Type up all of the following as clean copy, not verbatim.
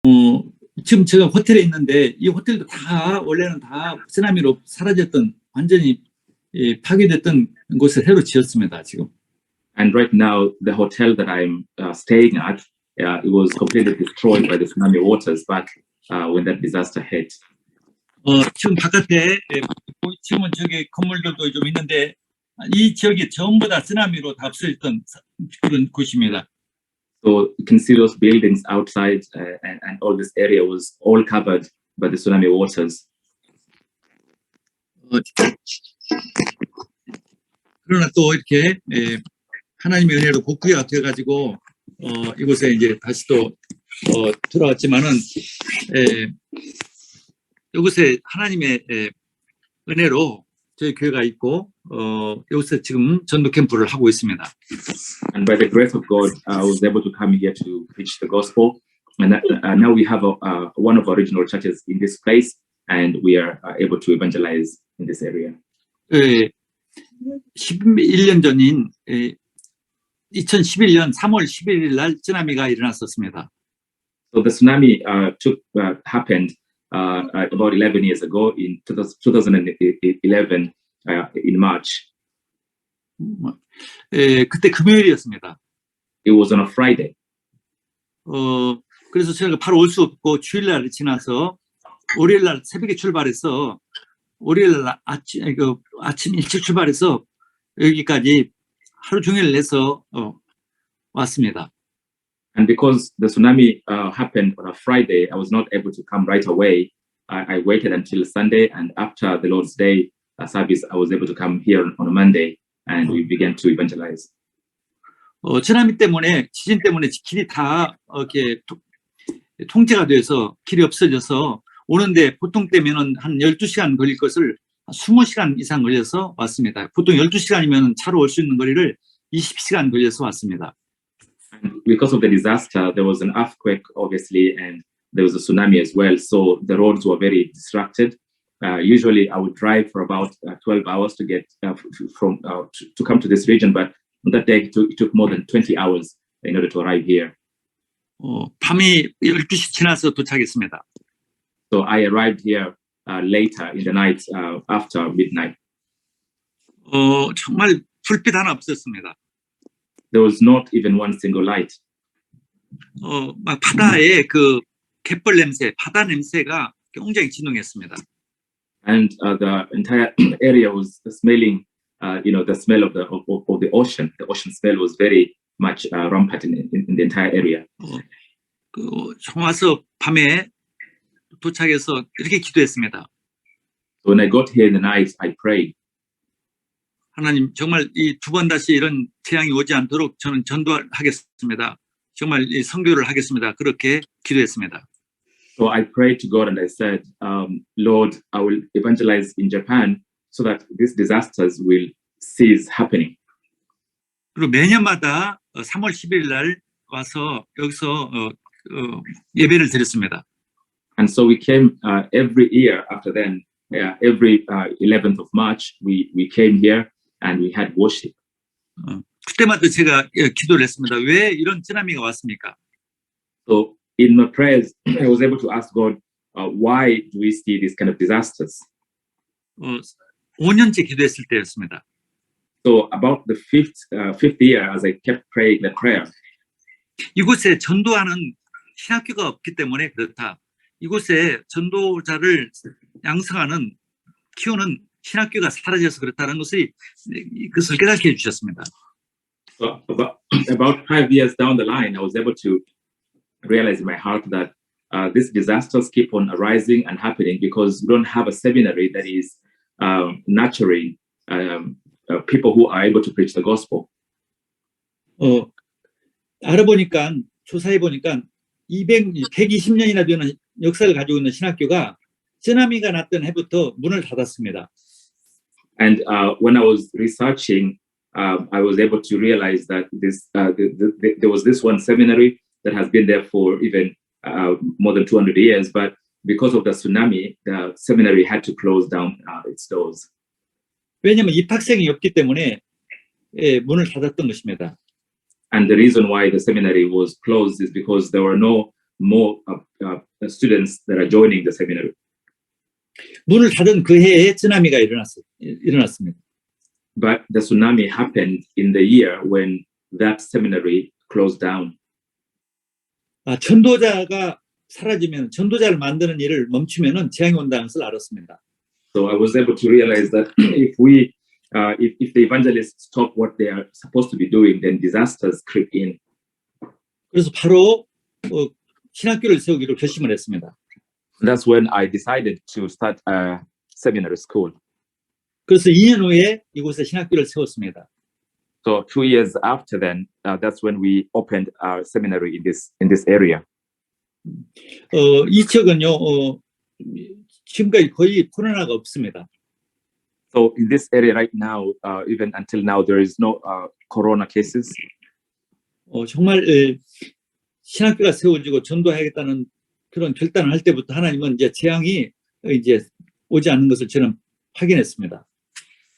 지금 제가 호텔에 있는데 이 호텔도 다 원래는 다 쓰나미로 사라졌던 완전히 파괴됐던 곳을 새로 지었습니다. 지금. And right now, the hotel that I'm staying at, it was completely destroyed by the tsunami waters back when that disaster hit. 지금 바깥에 지금은 저기 건물들도 좀 있는데 이 지역이 전부 다 쓰나미로 다 없어졌던 그런 곳입니다. So you can see those buildings outside, and all this area was all covered by the tsunami waters. 그러나 또 이렇게 하나님의 은혜로 복구가 되어가지고 이곳에 이제 다시 또 돌아왔지만은 이곳에 하나님의 은혜로 저희 교회가 있고 여기서 지금 전도 캠프를 하고 있습니다. And by the grace of God, I was able to come here to preach the gospel. And now we have one of our regional churches in this place, and we are able to evangelize in this area. 11년 전인 2011년 3월 11일 날 쓰나미가 일어났었습니다. So the tsunami happened about 11 years ago in 2011 in March. 그때 금요일이었습니다. It was on a Friday. 그래서 제가 바로 올 수 없고 주일날 지나서 월요일날 새벽에 출발해서 월요일날 아침 일찍 출발해서 여기까지 하루 종일 내서 왔습니다. And because the tsunami happened on a Friday, I was not able to come right away. I waited until Sunday, and after the Lord's Day service, I was able to come here on a Monday, and we began to evangelize. 쓰나미 때문에 지진 때문에 길이 다 이렇게 통제가 돼서 길이 없어져서 오는데 보통 때면은 한 12시간 걸릴 것을 20시간 이상 걸려서 왔습니다. 보통 12시간이면 차로 올 수 있는 거리를 20시간 걸려서 왔습니다. And because of the disaster, there was an earthquake, obviously, and there was a tsunami as well. So the roads were very disrupted. Usually, I would drive for about 12 hours to get to come to this region, but on that day, it took more than 20 hours in order to arrive here. 밤이 12시 지나서 도착했습니다. So I arrived here later in the night after midnight. 정말 불빛 하나 없었습니다. There was not even one single light. 막 바다에 그 갯벌 냄새, 바다 냄새가 굉장히 진동했습니다. And the entire area was smelling, the smell of the ocean. The ocean smell was very much rampant in the entire area. 와서 밤에 도착해서 이렇게 기도했습니다. So when I got here in the night, I prayed. 하나님, 정말 이 두 번 다시 이런 재앙이 오지 않도록 저는 전도하겠습니다. 정말 이 선교를 하겠습니다. 그렇게 기도했습니다. So I prayed to God and I said, Lord, I will evangelize in Japan so that these disasters will cease happening. 그리고 매년마다 3월 10일 날 와서 여기서 예배를 드렸습니다. And so we came every year after then, every 11th of March, we came here and we had worship. 그때마다 제가 기도를 했습니다. 왜 이런 쓰나미가 왔습니까? So in my prayers, I was able to ask God, why do we see these kind of disasters? 5년째 기도했을 때였습니다. So about the fifth year, as I kept praying that prayer, 이곳에 전도하는 신학교가 없기 때문에 그렇다. 이곳에 전도자를 양성하는 키우는 신학교가 사라져서 그렇다는 그것을 깨닫게 해주셨습니다. So about 5 years down the line, I was able to realize in my heart that these disasters keep on arising and happening because we don't have a seminary that is nurturing people who are able to preach the gospel. 알아보니까 조사해 보니까 120년이나 되는 역사를 가지고 있는 신학교가 쓰나미가 났던 해부터 문을 닫았습니다. And when I was researching, I was able to realize that there was this one seminary that has been there for even more than 200 years, but because of the tsunami, the seminary had to close down its doors. 왜냐하면 입학생이 없기 때문에 문을 닫았던 것입니다. And the reason why the seminary was closed is because there were no more students that are joining the seminary. 문을 닫은 그 해에 쓰나미가 일어났습니다. But the tsunami happened in the year when that seminary closed down. 전도자가 사라지면 전도자를 만드는 일을 멈추면은 재앙이 온다는 것을 알았습니다. So I was able to realize that if the evangelists stop what they are supposed to be doing, then disasters creep in. 그래서 바로 신학교를 세우기로 결심을 했습니다. That's when I decided to start a seminary school. 그래서 2년 후에 이곳에 신학교를 세웠습니다. So 2 years after then, that's when we opened our seminary in this area. 이 지역은요, 지금까지 거의 코로나가 없습니다. So in this area right now, even until now, there is no corona cases. 정말 신학교가 세워지고 전도하겠다는 그런 결단을 할 때부터 하나님은 이제 재앙이 이제 오지 않는 것을 저는 확인했습니다.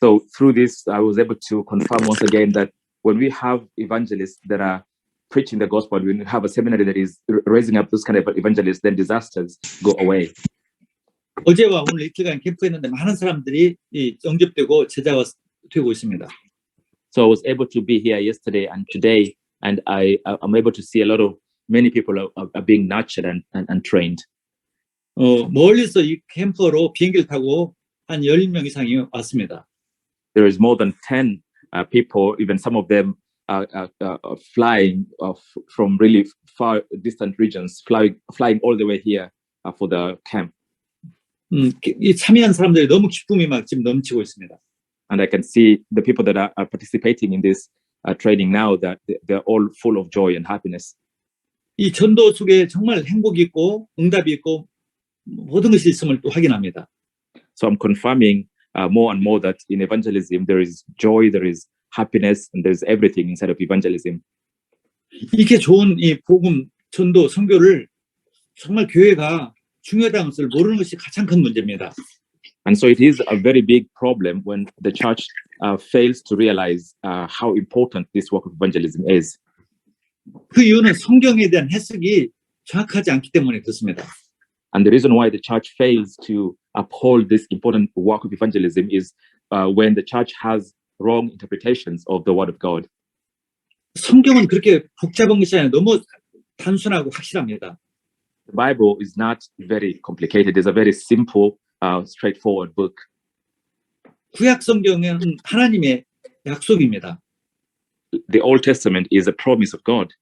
So through this, I was able to confirm once again that when we have evangelists that are preaching the gospel, when we have a seminary that is raising up those kind of evangelists, then disasters go away. 어제와 오늘 이틀간 캠프했는데 많은 사람들이 영접되고 제자가 되고 있습니다. So I was able to be here yesterday and today, and I'm able to see many people are being nurtured and trained. 멀리서 이 캠프로 비행기를 타고 한 10명 이상이 왔습니다. There is more than 10 people, even some of them flying from really far distant regions, flying all the way here for the camp. 이 참여한 사람들이 너무 기쁨이 막 지금 넘치고 있습니다. And I can see the people that are participating in this training now, that they're all full of joy and happiness. 이 전도 속에 정말 행복이 있고 응답이 있고 모든 것이 있음을 또 확인합니다. So I'm confirming more and more that in evangelism there is joy, there is happiness, and there's everything inside of evangelism. 이렇게 좋은 이 복음, 전도, 선교를 정말 교회가 중요하다는 것을 모르는 것이 가장 큰 문제입니다. And so it is a very big problem when the church fails to realize how important this work of evangelism is. 그 이유는 성경에 대한 해석이 정확하지 않기 때문에 그렇습니다. And the reason why the church fails to uphold this important work of evangelism is when the church has wrong interpretations of the word of God. 성경은 그렇게 복잡한 것이 아니라 너무 단순하고 확실합니다. The Bible is not very complicated. It's a very simple, straightforward book. 구약 성경은 하나님의 약속입니다. The Old Testament is a promise of God.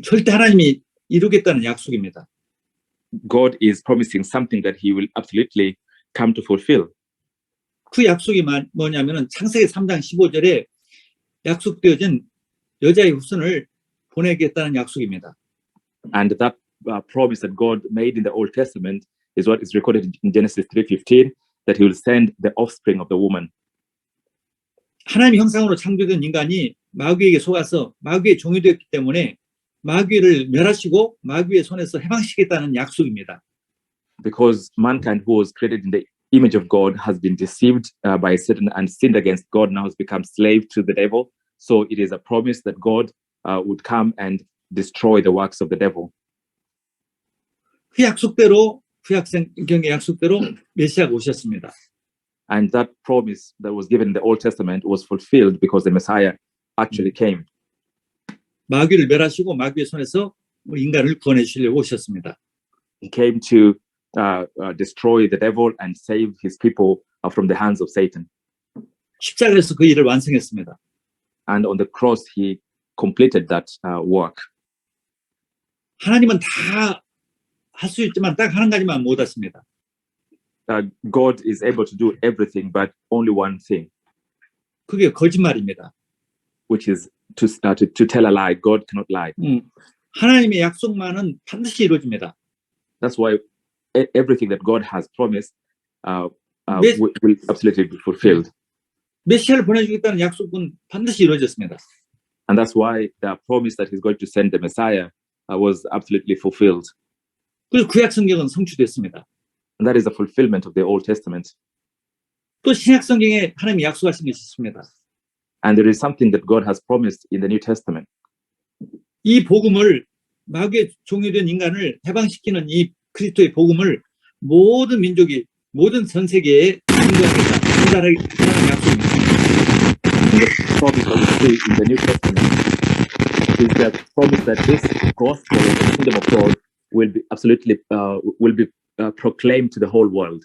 절대 하나님이 이루겠다는 약속입니다. God is promising something that He will absolutely come to fulfill. 그 약속이 뭐냐면은 창세기 3장 15절에 약속되어진 여자의 후손을 보내겠다는 약속입니다. And that promise that God made in the Old Testament is what is recorded in Genesis 3:15, that He will send the offspring of the woman. 하나님의 형상으로 창조된 인간이 마귀에게 속아서 마귀의 종이 되었기 때문에 마귀를 멸하시고 마귀의 손에서 해방시키겠다는 약속입니다. Because mankind who was created in the image of God has been deceived by Satan and sinned against God, now has become slave to the devil. So it is a promise that God would come and destroy the works of the devil. 그 약속대로 구약성경의 약속대로 메시아가 오셨습니다. And that promise that was given in the Old Testament was fulfilled because the Messiah actually came. 마귀를 멸하시고 마귀의 손에서 인간을 구원해 주시려고 오셨습니다. He came to destroy the devil and save his people from the hands of Satan. 십자가에서 그 일을 완성했습니다. And on the cross, he completed that work. 하나님은 다 할 수 있지만 딱 한 가지만 못 하십니다. God is able to do everything, but only one thing, 그게 거짓말입니다. which is to tell a lie. God cannot lie. 하나님의 약속만은 반드시 이루어집니다. That's why everything that God has promised will absolutely be fulfilled. 메시아를 보내주겠다는 약속은 반드시 이루어졌습니다. And that's why the promise that He's going to send the Messiah was absolutely fulfilled. 그래서 구약 성경은 성취됐습니다. And that is a fulfillment of the Old Testament. 또 신약 성경에 하나님이 약속하신 것이 있습니다. And there is something that God has promised in the New Testament. 이 복음을 마귀의 종이 된 인간을 해방시키는 이 그리스도의 복음을 모든 민족이 모든 전 세계에 증거하겠다. 전달하겠다는 약속입니다. Promise that we see in the New Testament is that promise that this gospel of the kingdom of God will be absolutely proclaimed to the whole world.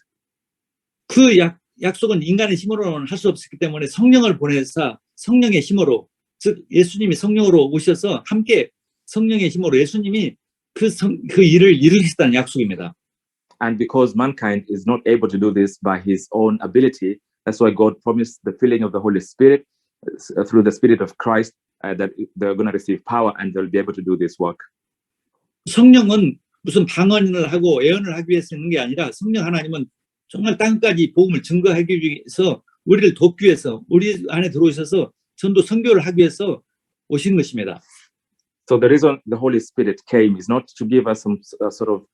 그 약속은 인간의 힘으로는 할 수 없었기 때문에 성령을 보내사 성령의 힘으로, 즉 예수님이 성령으로 오셔서 함께 성령의 힘으로 예수님이 그 일을 이루겠다는 약속입니다. And because mankind is not able to do this by his own ability, that's why God promised the filling of the Holy Spirit through the Spirit of Christ, that they're going to receive power and they'll be able to do this work. 성령은 무슨 방언을 하고 예언을 하기 위해서 있는 게 아니라 성령 하나님은 정말 땅까지 복음을 증거하기 위해서 우리를 돕기 위해서 우리 안에 들어오셔서 전도 선교를 하기 위해서 오신 것입니다. So the reason the Holy Spirit came is not to give us some sort of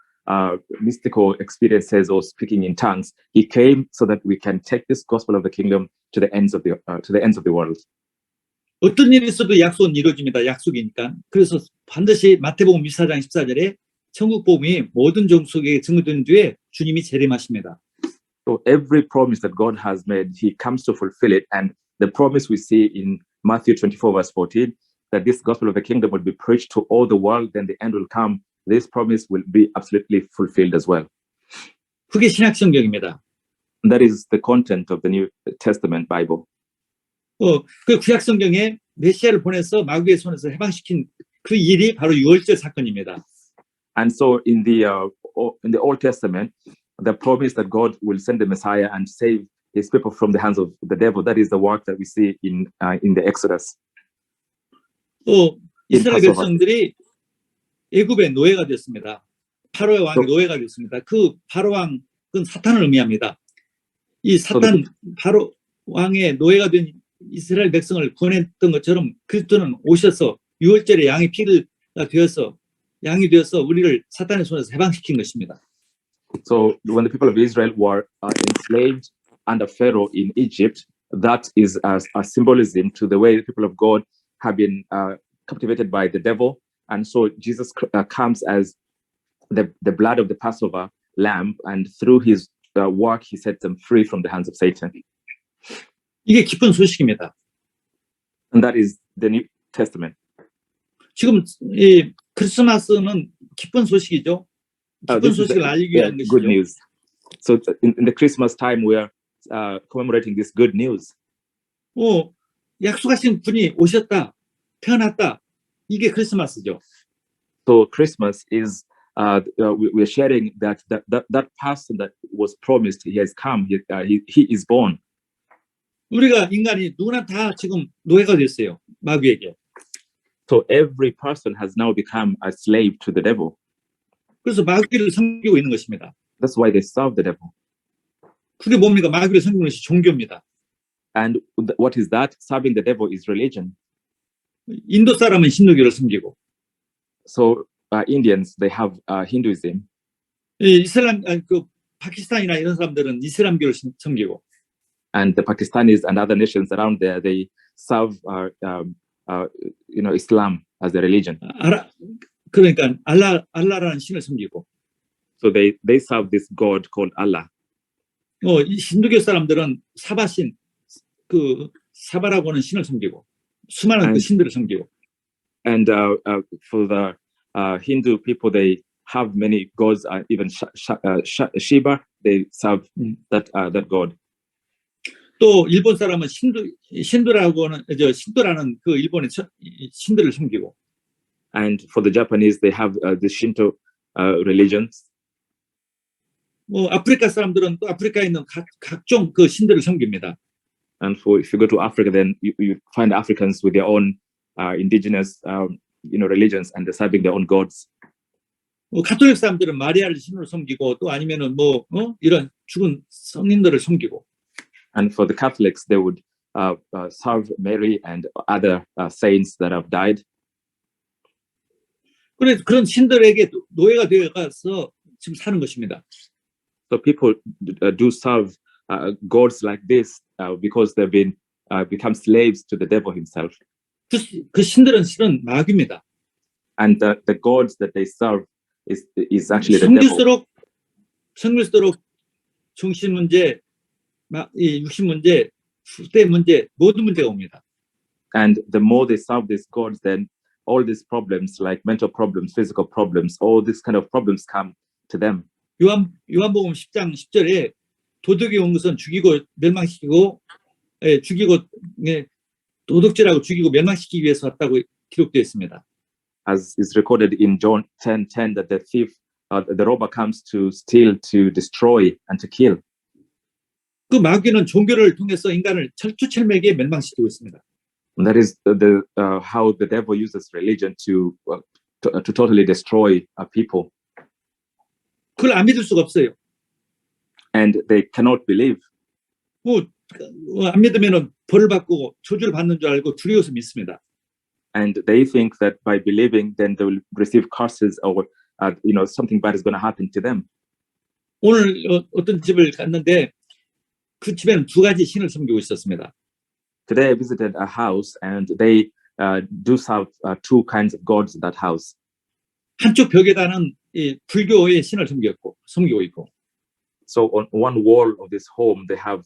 mystical experiences or speaking in tongues. He came so that we can take this gospel of the kingdom to the ends of the world. 어떤 일이 있어도 약속은 이루어집니다. 약속이니까. 그래서 반드시 마태복음 24장 14절에 천국 복음이 모든 족속에게 증거된 뒤에 주님이 재림하십니다. So every promise that God has made, He comes to fulfill it. And the promise we see in Matthew 24 verse 14, that this gospel of the kingdom will be preached to all the world, then the end will come. This promise will be absolutely fulfilled as well. 그게 신약 성경입니다. And that is the content of the New Testament Bible. 그 구약 성경에 메시아를 보내서 마귀의 손에서 해방시킨 그 일이 바로 유월절 사건입니다. And so in the Old Testament, the promise that God will send the Messiah and save His people from the hands of the devil, that is the work that we see in the Exodus. 또 이스라엘 백성들이 애굽의 노예가 됐습니다. 바로의 왕의 노예가 됐습니다. 그 바로 왕은 사탄을 의미합니다. 이 사탄 바로 왕의 노예가 된 이스라엘 백성을 구원했던 것처럼 그리스도는 오셔서 유월절에 양의 피가 되어서 양이 되어서 우리를 사탄의 손에서 해방시킨 것입니다. So when the people of Israel were enslaved under Pharaoh in Egypt, that is a symbolism to the way the people of God have been captivated by the devil. And so Jesus comes as the blood of the Passover lamb, and through his work, he set them free from the hands of Satan. 이게 기쁜 소식입니다. And that is the New Testament. 지금 이 크리스마스는 기쁜 소식이죠. 기쁜 소식을 알리기 위한 good 것이죠. news. So in the Christmas time, we are commemorating this good news. 약속하신 분이 오셨다, 태어났다. 이게 크리스마스죠. So Christmas is we are sharing that person that was promised. He has come. He is born. 우리가 인간이 누구나 다 지금 노예가 됐어요. 마귀에게. So every person has now become a slave to the devil. 그래서 마귀를 섬기고 있는 것입니다. That's why they serve the devil. 그게 뭡니까? 마귀를 섬기는 것이 종교입니다. And what is that? Serving the devil is religion. 인도 사람은 힌두교를 섬기고, So Indians, they have Hinduism. 파키스탄이나 이런 사람들은 이슬람교를 섬기고, And the Pakistanis and other nations around there, they serve Islam as their religion. 그러니까 알라라는 신을 섬기고. So they serve this God called Allah. 힌두교 사람들은 사바신, 사바라고 하는 신을 섬기고, 수많은 그 신들을 섬기고. And for the Hindu people, they have many gods. Even Shiva, they serve that god. 또 일본 사람은 신도라는 그 일본의 신들을 섬기고. And for the Japanese, they have the Shinto religions. 아프리카 사람들은 또 아프리카에 있는 각종 그 신들을 섬깁니다. And if you go to Africa, then you find Africans with their own indigenous, religions, and they're serving their own gods. 가톨릭 사람들은 마리아를 신으로 섬기고, 또 아니면은 이런 죽은 성인들을 섬기고. And for the Catholics, they would serve Mary and other saints that have died. 그래서 그런 신들에게 노예가 되어가서 지금 사는 것입니다. So people do serve gods like this because they've been become slaves to the devil himself. 그 신들은 실은 마귀입니다. And the gods that they serve is actually the devil. 성길수록 정신 문제, 이 육신 문제, 후대 문제, 모든 문제가 옵니다. And the more they serve these gods, then all these problems, like mental problems, physical problems, all these kind of problems come to them. 요한복음 10장 10절에 도덕이 온 것은 죽이고 멸망시키고, 도덕질하고 죽이고 멸망시키기 위해서 왔다고 기록되어 있습니다. As is recorded in John 10:10, that the thief, the robber comes to steal, to destroy, and to kill. 그 마귀는 종교를 통해서 인간을 철두철미하게 멸망시키고 있습니다. And that is how the devil uses religion to totally destroy people. 그걸 안 믿을 수가 없어요. And they cannot believe. 안 믿으면 벌을 받고 저주를 받는 줄 알고 두려워서 믿습니다. And they think that by believing, then they will receive curses or something bad is going to happen to them. 오늘 어떤 집을 갔는데 그 집에는 두 가지 신을 섬기고 있었습니다. Today I visited a house and they do serve two kinds of gods in that house. 한쪽 벽에다는 이 불교의 신을 섬기고 있고. So on one wall of this home they have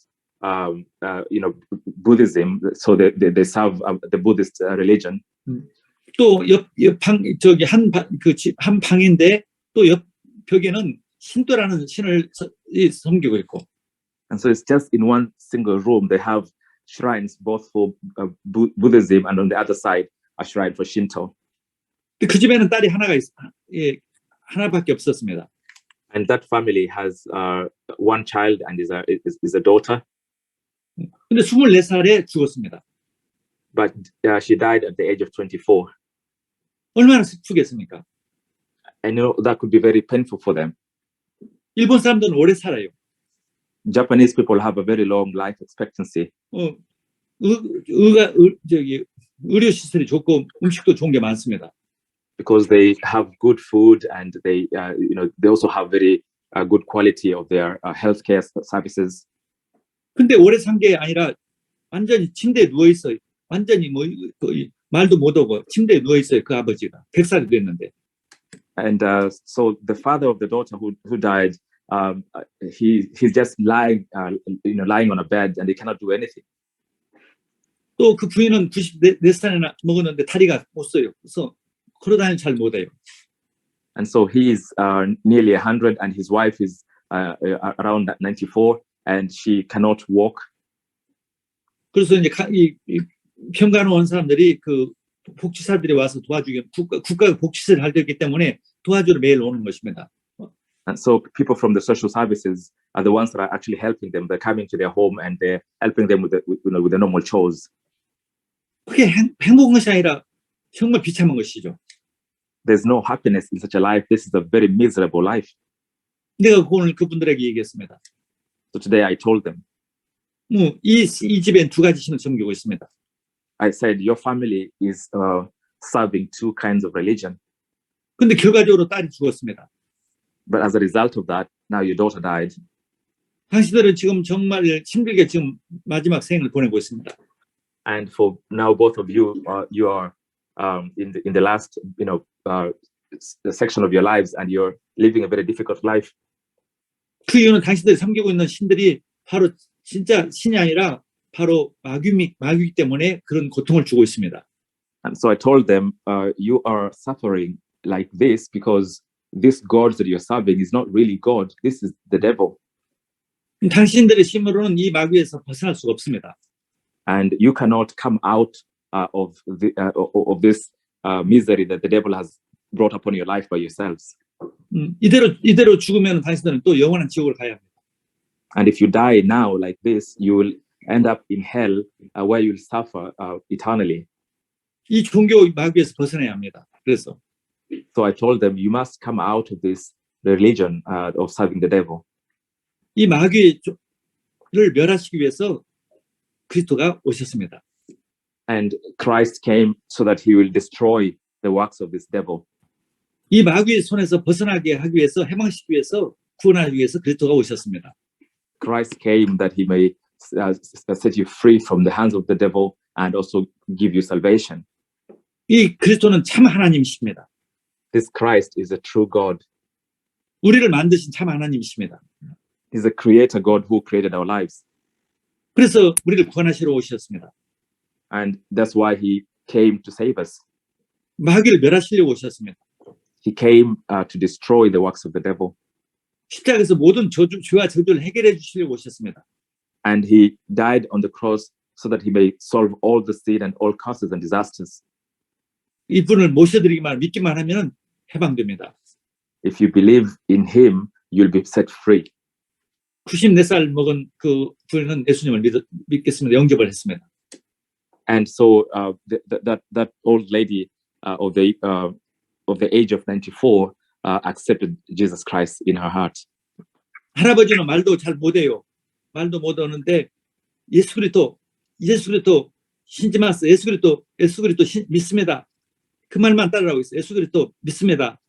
Buddhism. So they serve the Buddhist religion. 또 옆방 저기 한 방인데 또 옆 벽에는 신도라는 신을 섬기고 있고. And so it's just in one single room they have shrines both for Buddhism and on the other side a shrine for Shinto. 그 집에는 딸이 하나밖에 없었습니다. And that family has one child and is a daughter. 근데 24살에 죽었습니다. But she died at the age of 24. 얼마나 슬프겠습니까? I know that could be very painful for them. 일본 사람들은 오래 살아요. Japanese people have a very long life expectancy. 의료 시설이 좋고 음식도 좋은 게 많습니다. Because they have good food and they also have very good quality of their healthcare services. 근데 오래 산 게 아니라 완전히 침대에 누워 있어요. 완전히 말도 못 하고 침대에 누워 있어요. 그 아버지가 100살이 됐는데. And so the father of the daughter who died, he's just lying on a bed and he cannot do anything. 또 그 부인은 94살이나 먹었는데 다리가 못 써요. 그래서 걸어다니는 잘 못해요. And so he is nearly 100 and his wife is around 94 and she cannot walk. 그래서 이제 평간호 온 사람들이 그 복지사들이 와서 도와주기 국가 복지사를 할 때이기 때문에 도와주러 매일 오는 것입니다. And so people from the social services are the ones that are actually helping them. They're coming to their home and they're helping them with the normal chores. 그게 행복한 것이 아니라 정말 비참한 것이죠. There's no happiness in such a life. This is a very miserable life. 내가 오늘 그분들에게 얘기했습니다. So today I told them. 이 집엔 두 가지 신을 섬기고 있습니다. I said your family is serving two kinds of religion. 근데 결과적으로 딸이 죽었습니다. But as a result of that, now your daughter died. 당신들은 지금 정말 힘들게 지금 마지막 생을 보내고 있습니다. And for now, both of you are in the last section of your lives, and you're living a very difficult life. 그 이유는 당신들이 섬기고 있는 신들이 바로 진짜 신이 아니라 바로 마귀이기 때문에 그런 고통을 주고 있습니다. And so I told them, you are suffering like this because this God that you're serving is not really God. This is the devil. 당신들의 힘으로는 이 마귀에서 벗어날 수가 없습니다. And you cannot come out of this misery that the devil has brought upon your life by yourselves. 이대로 죽으면 당신들은 또 영원한 지옥을 가야 합니다. And if you die now like this, you will end up in hell, where you will suffer eternally. 이 종교 마귀에서 벗어나야 합니다. 그래서. So I told them, you must come out of this religion of serving the devil. 이 마귀를 멸하시기 위해서 그리스도가 오셨습니다. And Christ came so that he will destroy the works of this devil. 이 마귀의 손에서 벗어나게 하기 위해서 해방시키기 위해서 구원하기 위해서 그리스도가 오셨습니다. Christ came that he may set you free from the hands of the devil and also give you salvation. 이 그리스도는 참 하나님이십니다. this Christ is a true God. 우리를 만드신 참 하나님이십니다. He's a creator God who created our lives. 그래서 우리를 구원하시러 오셨습니다. And that's why he came to save us. 마귀를 멸하시려고 오셨습니다. He came to destroy the works of the devil. 십자가에서 모든 죄와 저주를 해결해 주시려고 오셨습니다. And he died on the cross so that he may solve all the sin and all curses and disasters. 이분을 모셔드리기만 믿기만 하면 해방됩니다. If you believe in him, you'll be set free. 94살 먹은 그 부인은 예수님을 믿겠습니다. 영접을 했습니다. And so that old lady of the age of 94 accepted Jesus Christ in her heart. 할아버지는 말도 잘 못해요. 말도 못하는데 예수 그리스도 신지마스 예수 그리스도 믿습니다. 그 말만 따르라고 있어요. 예수 그리스도 믿습니다.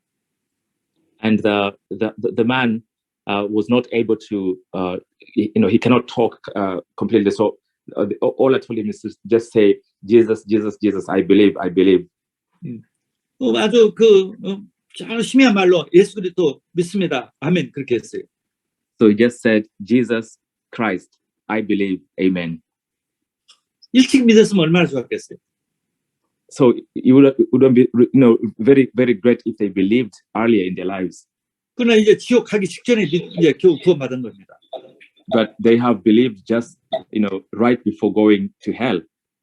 And the man was not able to, he cannot talk completely. So all I told him is to just say, Jesus, Jesus, Jesus, I believe, I believe. 아주 희미한 말로 예수 그리스도 믿습니다. 아멘 그렇게 했어요. So he just said, Jesus Christ, I believe, amen. 일찍 믿었으면 얼마나 좋았겠어요. So it would be, very, very great if they believed earlier in their lives. 그러나 이제 지옥 가기 직전에 이제 겨우 구원받은 겁니다. But they have believed just, right before going to hell.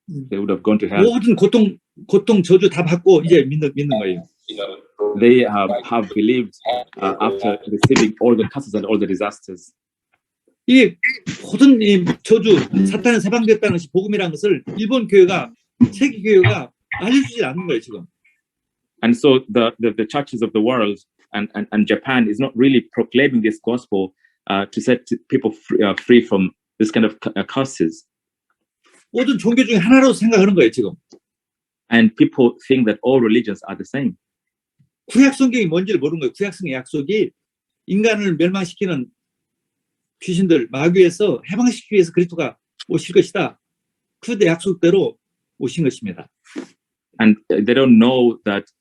They would have gone to hell. 모든 고통 저주 다 받고 이제 믿는 거예요. They have believed after receiving all the curses and all the disasters. 이 모든 이 저주 사탄은 해방됐다는 것이 복음이라는 것을 일본 교회가 세계 교회가 알려주지 않는 거예요 지금. And so the churches of the world and Japan is not really proclaiming this gospel to set people free from this kind of curses. 모든 종교 중에 하나로 생각하는 거예요 지금. And people think that all religions are the same. 구약 성경이 뭔지를 모르는 거예요. 구약 성경 약속이 인간을 멸망시키는 귀신들 마귀에서 해방시키기 위해서 그리스도가 오실 것이다. 그 약속대로 오신 것입니다. And they don't know that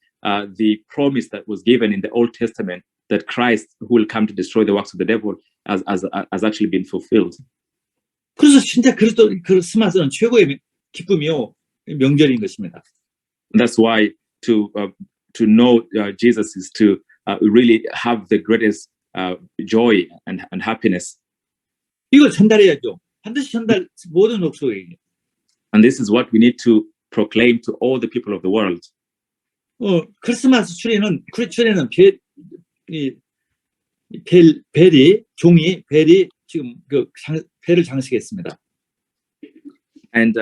the promise that was given in the Old Testament that Christ who will come to destroy the works of the devil has actually been fulfilled. 그래서 진짜 그리스도 크리스마스는 최고의 기쁨이요 명절인 것입니다. And that's why to know Jesus is to really have the greatest joy and happiness. 이걸 전달해야죠. 반드시 모든 족속에게. And this is what we need to proclaim to all the people of the world. 크리스마스 추리는 벨이 지금 벨을 장식했습니다. And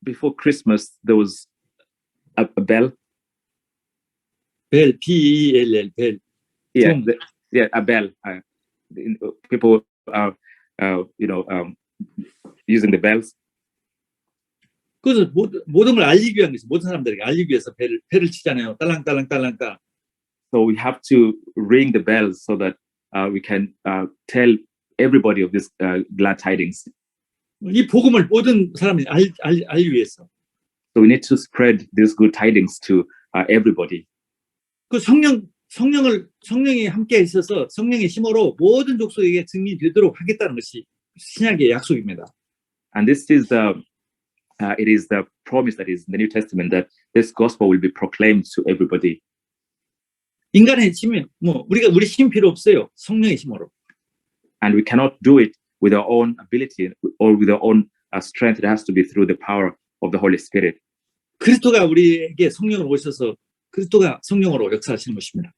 before Christmas there was a bell. 벨, B-E-L-L, 벨. Yeah, a bell. People are, using the bells. 그래서 모든 걸 알리기 위한 것이 모든 사람들에게 알리기 위해서 벨을 치잖아요. 딸랑딸랑딸랑딸. So we have to ring the bells so that we can tell everybody of this glad tidings. 이 복음을 모든 사람이 알기 위해서. So we need to spread these good tidings to everybody. 그 성령이 함께 있어서 성령의 힘으로 모든 족속에게 증명되도록 하겠다는 것이 신약의 약속입니다. And this is it is the promise that is in the New Testament that this gospel will be proclaimed to everybody. 인간의 힘이 우리 힘 필요 없어요. 성령의 힘으로. And we cannot do it with our own ability or with our own strength. It has to be through the power of the Holy Spirit. 그리스도가 우리에게 성령으로 오셔서 그리스도가 성령으로 역사하시는 것입니다.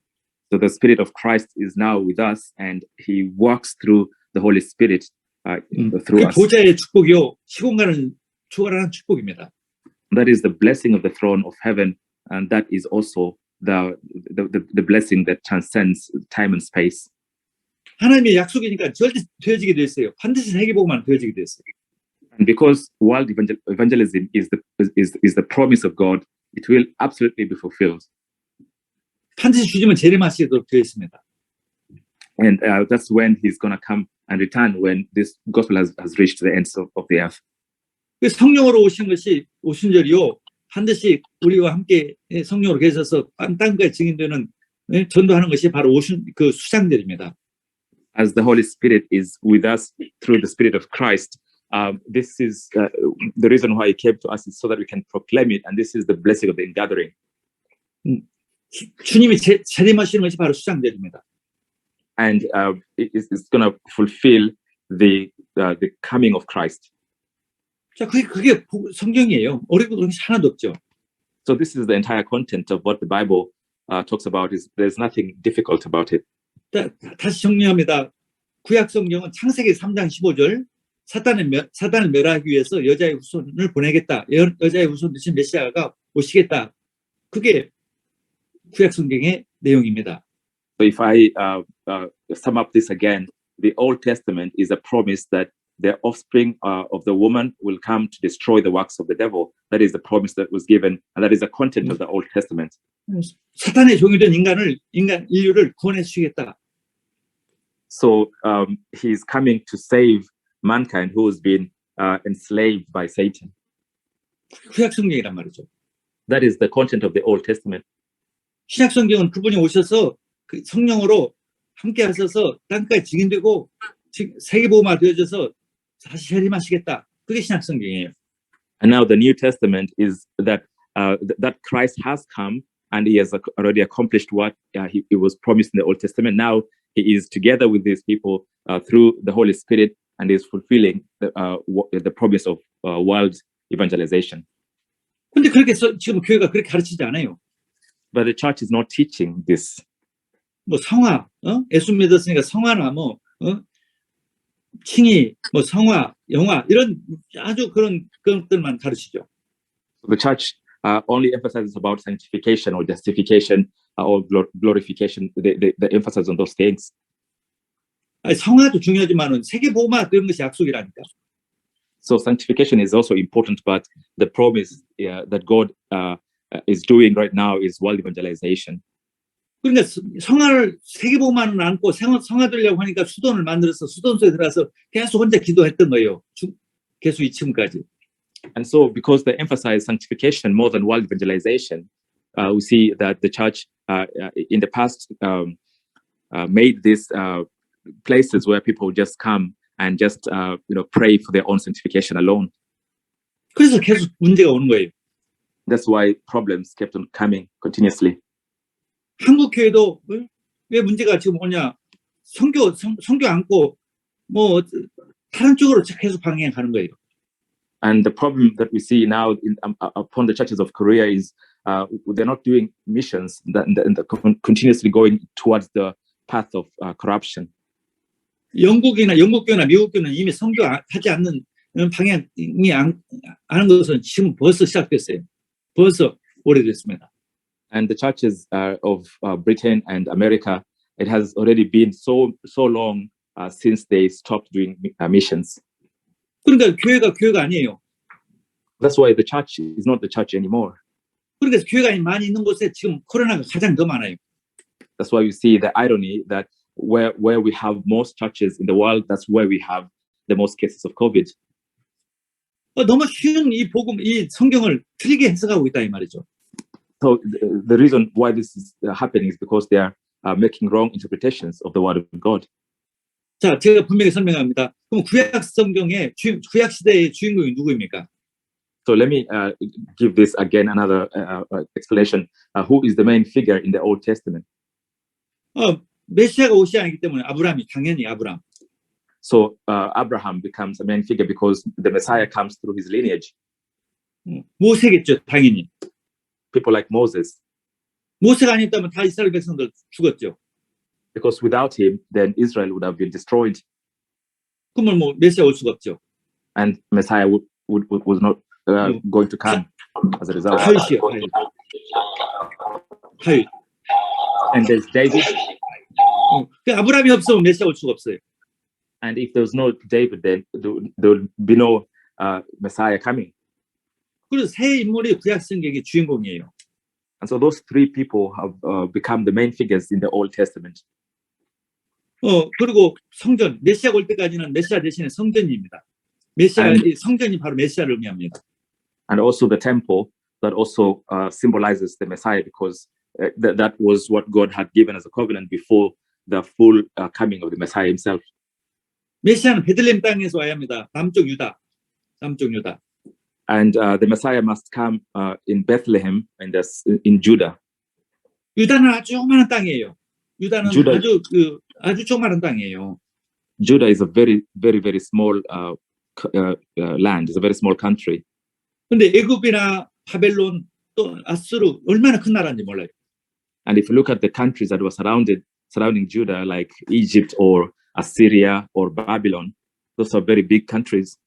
So the Spirit of Christ is now with us, and He works through the Holy Spirit through 그 us. 보좌의 축복이요 시공간을 초월하는 축복입니다. That is the blessing of the throne of heaven, and that is also the blessing that transcends time and space. 하나님의 약속이니까 절대 되어지게 돼 있어요. 반드시 세계복음만 되어지게 돼 있어요. And because world evangelism is the promise of God, it will absolutely be fulfilled. 반드시 주님은 재림하시도록 되어 있습니다. And that's when He's going to come and return when this gospel has reached the ends of the earth. 성령으로 오신 것이 오순절이요. 반드시 우리와 함께 성령으로 계셔서 땅까지 증인되는 전도하는 것이 바로 그 수장들입니다. As the Holy Spirit is with us through the Spirit of Christ, this is the reason why He came to us is so that we can proclaim it, and this is the blessing of the ingathering. 주님이 재림하시는 것이 바로 수장들입니다. And it's going to fulfill the coming of Christ. 자, 그게 성경이에요. 어려운 것이 하나도 없죠. So this is the entire content of what the Bible talks about. There's nothing difficult about it. 다시 정리합니다. 구약 성경은 창세기 3장 15절 사단을 멸하기 위해서 여자의 후손을 보내겠다. 여자의 후손 대신 메시아가 오시겠다. 그게 구약 성경의 내용입니다. So if I sum up this again, the Old Testament is a promise that the offspring of the woman will come to destroy the works of the devil. That is the promise that was given, and that is the content of the Old Testament. 사탄의 종이 된 인류를 구원해 주시겠다. So he's coming to save mankind who has been enslaved by Satan. 구약 성경이란 말이죠. That is the content of the Old Testament. 신약 성경은 그분이 오셔서 그 성령으로 함께 하셔서 땅까지 증인되고 세계보호마 되어져서 다시 재림하시겠다. 그게 신약 성경이에요. And now the New Testament is that that Christ has come and He has already accomplished what he was promised in the Old Testament. Now He is together with these people through the Holy Spirit and is fulfilling the promise of world evangelization. 근데 그렇게 지금 교회가 그렇게 가르치지 않아요. But the church is not teaching this. 뭐 성화, 예수 믿었으니까 성화나 칭의, 성화, 영화 이런 아주 그런 것들만 가르치죠. The church only emphasizes about sanctification or justification or glorification. They emphasize on those things. 아니, 성화도 중요하지만은 세계 보호마 이런 것이 약속이라니까. So sanctification is also important, but the promise that God is doing right now is world evangelization. 그러니까 성화를 세계 보호만은 않고 성화 되려고 하니까 수돈을 만들어서 수돈소에 들어가서 계속 혼자 기도했던 거예요. 계속 지금까지. And so, because they emphasize sanctification more than world evangelization, we see that the church in the past made these places where people just come and just pray for their own sanctification alone. 그래서 계속 문제가 오는 거예요. That's why problems kept on coming continuously. 한국 교회도 왜 문제가 지금 오냐? 선교 안고 다른 쪽으로 계속 방향하는 거예요. And the problem that we see now upon the churches of Korea is they're not doing missions, and continuously going towards the path of corruption. 영국 교회나 미국 교회는 이미 선교하지 않는 방향이 하는 것은 지금 벌써 시작됐어요. 벌써 오래됐습니다. And the churches of Britain and America, it has already been so long since they stopped doing missions. 그러니까 교회가 아니에요. That's why the church is not the church anymore. 그러니까 교회가 많이 있는 곳에 지금 코로나가 가장 더 많아요. That's why we see the irony that where we have most churches in the world, that's where we have the most cases of COVID. 너무 쉬운 이 성경을 틀리게 해석하고 있다 이 말이죠. So the reason why this is happening is because they are making wrong interpretations of the word of God. 자, 제가 분명히 설명합니다. 그럼 구약 성경의 구약 시대의 주인공이 누구입니까? So let me give this again another explanation. Who is the main figure in the Old Testament? 메시아가 오시지 않기 때문에 당연히 아브람. So Abraham becomes a main figure because the Messiah comes through his lineage. 모세겠죠, 당연히. People like Moses. 모세가 아니었다면 다 이스라엘 백성들 죽었죠. Because without him, then Israel would have been destroyed. 그러면 메시아 올 수가 없죠. And Messiah was not going to come as a result. 다윗. And there's David. 아브라함이 없으면 메시아 올 수가 없어요. And if there's no David, then there will be no Messiah coming. 그래서 세 인물이 구약 성경의 주인공이에요. And so those three people have become the main figures in the Old Testament. 그리고 성전, 메시아가 올 때까지는 메시아 대신에 성전입니다. 성전이 바로 메시아를 의미합니다. And also the temple that also symbolizes the Messiah, because that was what God had given as a covenant before the full coming of the Messiah himself. 메시아는 베들레헴 땅에서 와야 합니다. 남쪽 유다. And the Messiah must come in Bethlehem in Judah. 유다는 아주 조그마한 땅이에요. 유다는 Judah- 아주 조그마한 땅이에요. Judah is a very, very, very small land. It's a very small country. 근데 애굽이나 바벨론 또 아수르 얼마나 큰 나라인지 몰라요. And if you look at the countries that were surrounding Judah, like Egypt or Assyria or Babylon, those are very big countries.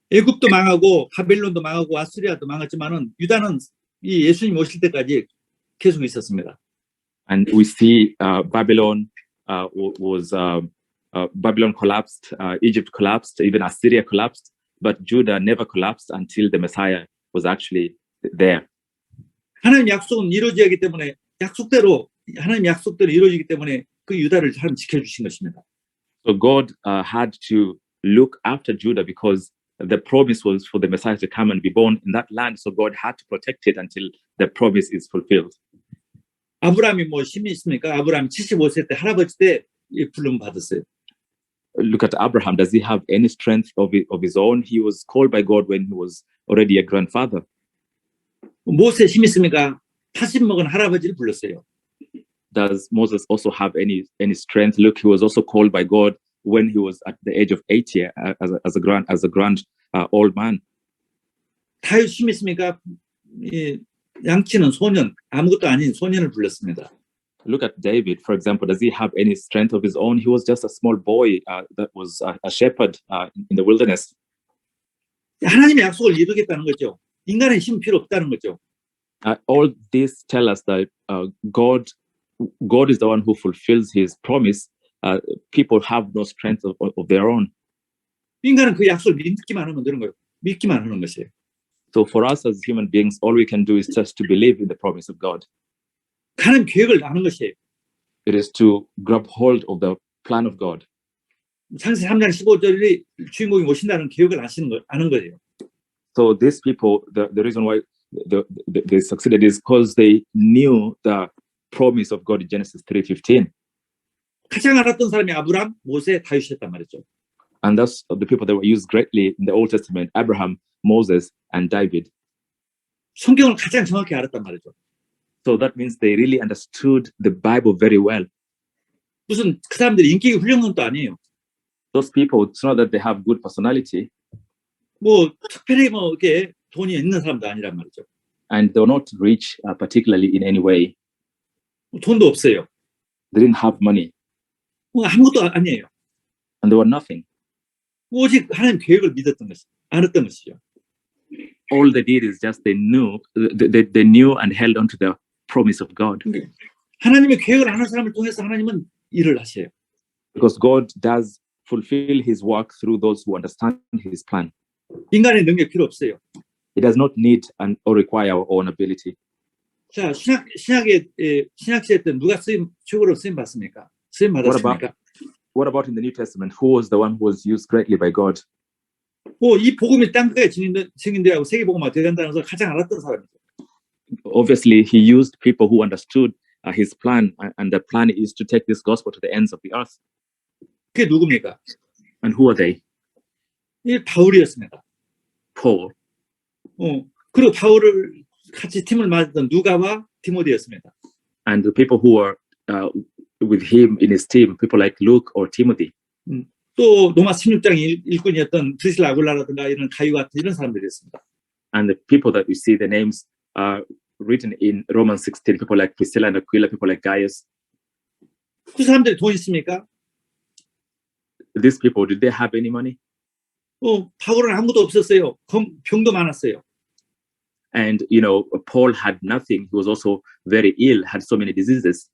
애굽도 망하고 바벨론도 망하고 아수리아도 망했지만은 유다는 이 예수님 오실 때까지 계속 있었습니다. And we see Babylon Babylon collapsed, Egypt collapsed, even Assyria collapsed, but Judah never collapsed until the Messiah was actually there. 하나님 약속은 이루어져야 하기 때문에 하나님 약속대로 이루어지기 때문에 그 유다를 하나님 지켜주신 것입니다. So God had to look after Judah because the promise was for the Messiah to come and be born in that land. So God had to protect it until the promise is fulfilled. 아브라함이 뭐 힘이 있습니까? 아브라함이 75세 때 할아버지 때 부름 받았어요. Look at Abraham. Does he have any strength of his own? He was called by God when he was already a grandfather. 모세 힘이 있습니까? 80 먹은 할아버지를 불렀어요. Does Moses also have any strength? Look, he was also called by God when he was at the age of 80 as a grand old man. 다윗 힘이 있습니까? 양치는 소년, 아무것도 아닌 소년을 불렀습니다. Look at David, for example. Does he have any strength of his own? He was just a small boy that was a shepherd in the wilderness. 하나님의 약속을 이루겠다는 거죠. 인간의 힘 필요 없다는 거죠. All this tell us that God is the one who fulfills his promise. People have no strength of their own. 인간은 그 약속을 믿기만 하면 되는 거예요. 믿기만 하는 것이에요. So for us as human beings, all we can do is just to believe in the promise of God. 하나님 계획을 아는 것이에요. It is to grab hold of the plan of God. 창세기 3장 15절이 주인공이 오신다는 계획을 아는 거예요. So these people, the reason why they succeeded is because they knew the promise of God in Genesis 3:15. 가장 알았던 사람이 아브람, 모세, 다윗이었단 말이죠. And that's the people that were used greatly in the Old Testament: Abraham, Moses, and David. 성경을 가장 정확히 알았단 말이죠. So that means they really understood the Bible very well. 무슨 그 사람들이 인격이 훌륭한 것도 아니에요. Those people, it's not that they have good personality, 뭐 특별히 뭐 이렇게 돈이 있는 사람도 아니란 말이죠. and they're not rich particularly in any way. 돈도 없어요. They didn't have money, 뭐 아무것도 아니에요. and they were nothing. 오직 하나님 계획을 알았던 것이죠. All they did is just they knew and held on to the promise of God. 하나님의 계획을 아는 사람을 통해서 하나님은 일을 하셔요. Because God does fulfill his work through those who understand his plan. 인간의 능력 필요 없어요. It does not need or require our own ability. 자, 신약시대 때 누가 최고로 쓰임 받습니까? 쓰임 받았습니까? What about in the New Testament? Who was the one who was used greatly by God? 이 복음이 땅끝에 증인되고 세계복음화 되간다는 것을 가장 알았던 사람이죠. Obviously, he used people who understood his plan, and the plan is to take this gospel to the ends of the earth. 그게 누굽니까? And who are they? 이 바울이었습니다. Paul. 그리고 바울을 같이 팀을 맡았던 누가와 디모데였습니다. And the people who were with him in his team, people like Luke or Timothy. 또 로마 16장 일꾼이었던 드리실라 아굴라라든가 이런 가유 같은 이런 사람들이었습니다. And the people that we see the names written in Romans 16, people like Priscilla and Aquila, people like Gaius. 그 사람들이 돈 있습니까? These people, did they have any money? 바울은 아무것도 없었어요. 병도 많았어요. And Paul had nothing. He was also very ill, had so many diseases.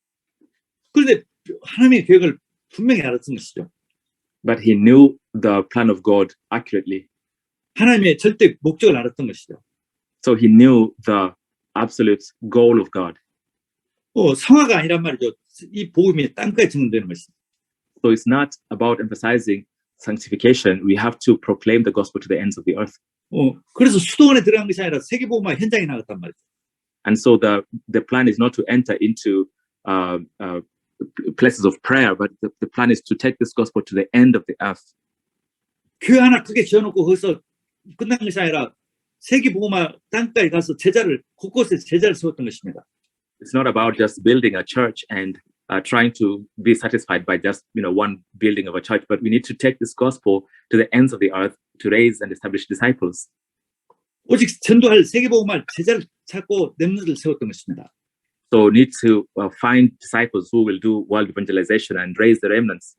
그런데 하나님의 계획을 분명히 알았던 것이죠. But he knew the plan of God accurately. 하나님의 절대 목적을 알았던 것이죠. So he knew the absolute goal of God. 성화가 아니란 말이죠. 이 복음이 땅끝에 증언되는 것입니다. So it's not about emphasizing sanctification. We have to proclaim the gospel to the ends of the earth. 그래서 수도원에 들어간 것이 아니라 세계복음화 현장에 나갔단 말이죠. And so the plan is not to enter into places of prayer, but the plan is to take this gospel to the end of the earth. 교회 하나 크게 지어놓고 거기서 끝난 것이 아니라 세계복음화 땅까지 가서 곳곳에 제자를 세웠던 것입니다. It's not about just building a church and trying to be satisfied by just one building of a church, but we need to take this gospel to the ends of the earth to raise and establish disciples. 오직 전도할 세계복음화 제자를 찾고 렘넌트를 세웠던 것입니다. So need to find disciples who will do world evangelization and raise the remnants.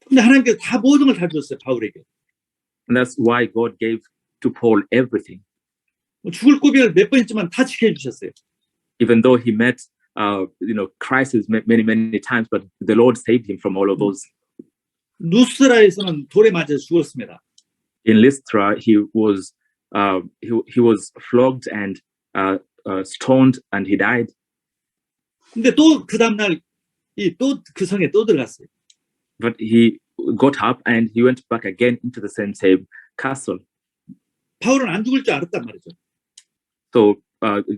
근데 하나님께서 다 모든 걸 다 주셨어요, 바울에게. And that's why God gave to Paul everything. 죽을 고비를 몇 번 있지만 다 지켜주셨어요. Even though he met crisis many times, but the Lord saved him from all of those. 루스라에서는 돌에 맞아 죽었습니다. In Lystra, he was flogged and stoned, and he died. 근데 또 그 다음날 또 그 성에 또 들어갔어요. But he got up and he went back again into the same castle. 바울은 안 죽을 줄 알았단 말이죠. So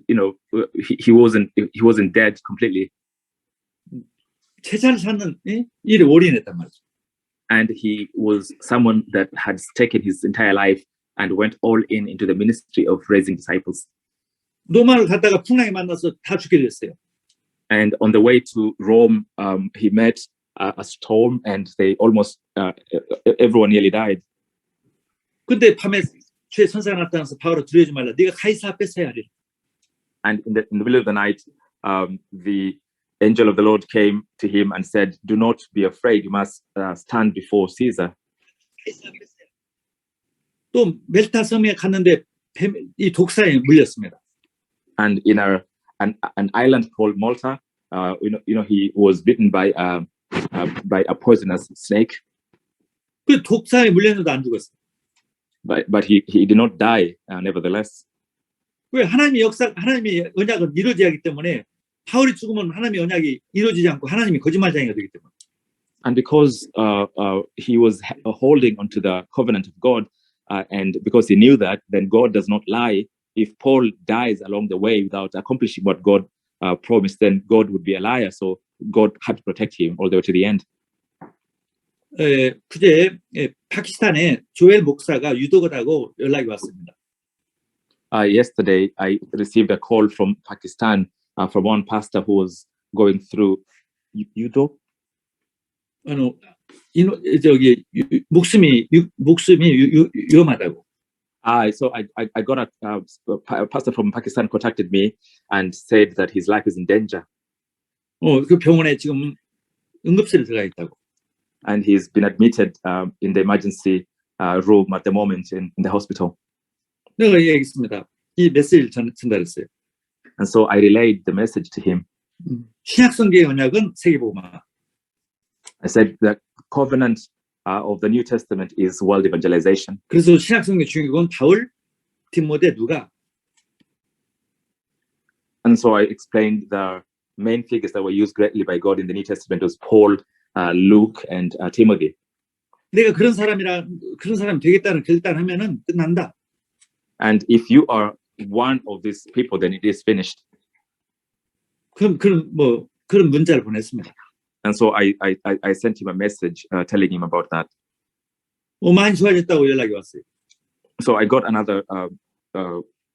he wasn't dead completely. 제자를 찾는 일에 올인했단 말이죠. And he was someone that had taken his entire life and went all into the ministry of raising disciples. 로마를 갔다가 풍랑에 만나서 다 죽게 됐어요. And on the way to Rome, he met a storm, and they almost everyone nearly died. 근데 밤에 주의 천사가 나타나서 바울아 두려워하지 말라. 네가 가이사 앞에 서야 하리라. And in the middle of the night, the angel of the Lord came to him and said, "Do not be afraid. You must stand before Caesar." 또 멜타 섬에 갔는데 이 독사에 물렸습니다. And in an island called Malta, he was bitten by a poisonous snake. 그 독사에 물렸는데도 안 죽었어요. But he did not die, nevertheless. 왜 하나님의 언약은 이루어져야 하기 때문에 바울이 죽으면 하나님의 언약이 이루어지지 않고 하나님이 거짓말쟁이가 되기 때문에. And because he was holding onto the covenant of God, and because he knew that, then God does not lie. If Paul dies along the way without accomplishing what God promised, then God would be a liar. So God had to protect him all the way to the end. 그제 파키스탄에 조엘 목사가 유도거다고 연락이 왔습니다. Yesterday, I received a call from Pakistan from one pastor who was going through Yudo. 저기 목숨이 위험하다고. So I got a pastor from Pakistan contacted me and said that his life is in danger. 그 병원에 지금 응급실에 들어가 있다고. And he's been admitted in the emergency room at the moment in the hospital. 내가 얘기했습니다. 이 메시지를 전달했어요. And so I relayed the message to him. 신약성경의 언약은 세계복음화. I said the covenant of the New Testament is world evangelization. 그래서 신약성경 주인공은 바울, 디모데, 누가. And so I explained the main figures that were used greatly by God in the New Testament was Paul, Luke, and Timothy. 내가 그런 사람이 되겠다는 결단하면은 끝난다. And if you are one of these people, then it is finished. 그런 문자를 보냈습니다. And so I sent him a message telling him about that. 많이 좋아졌다고 연락이 왔어요. So I got another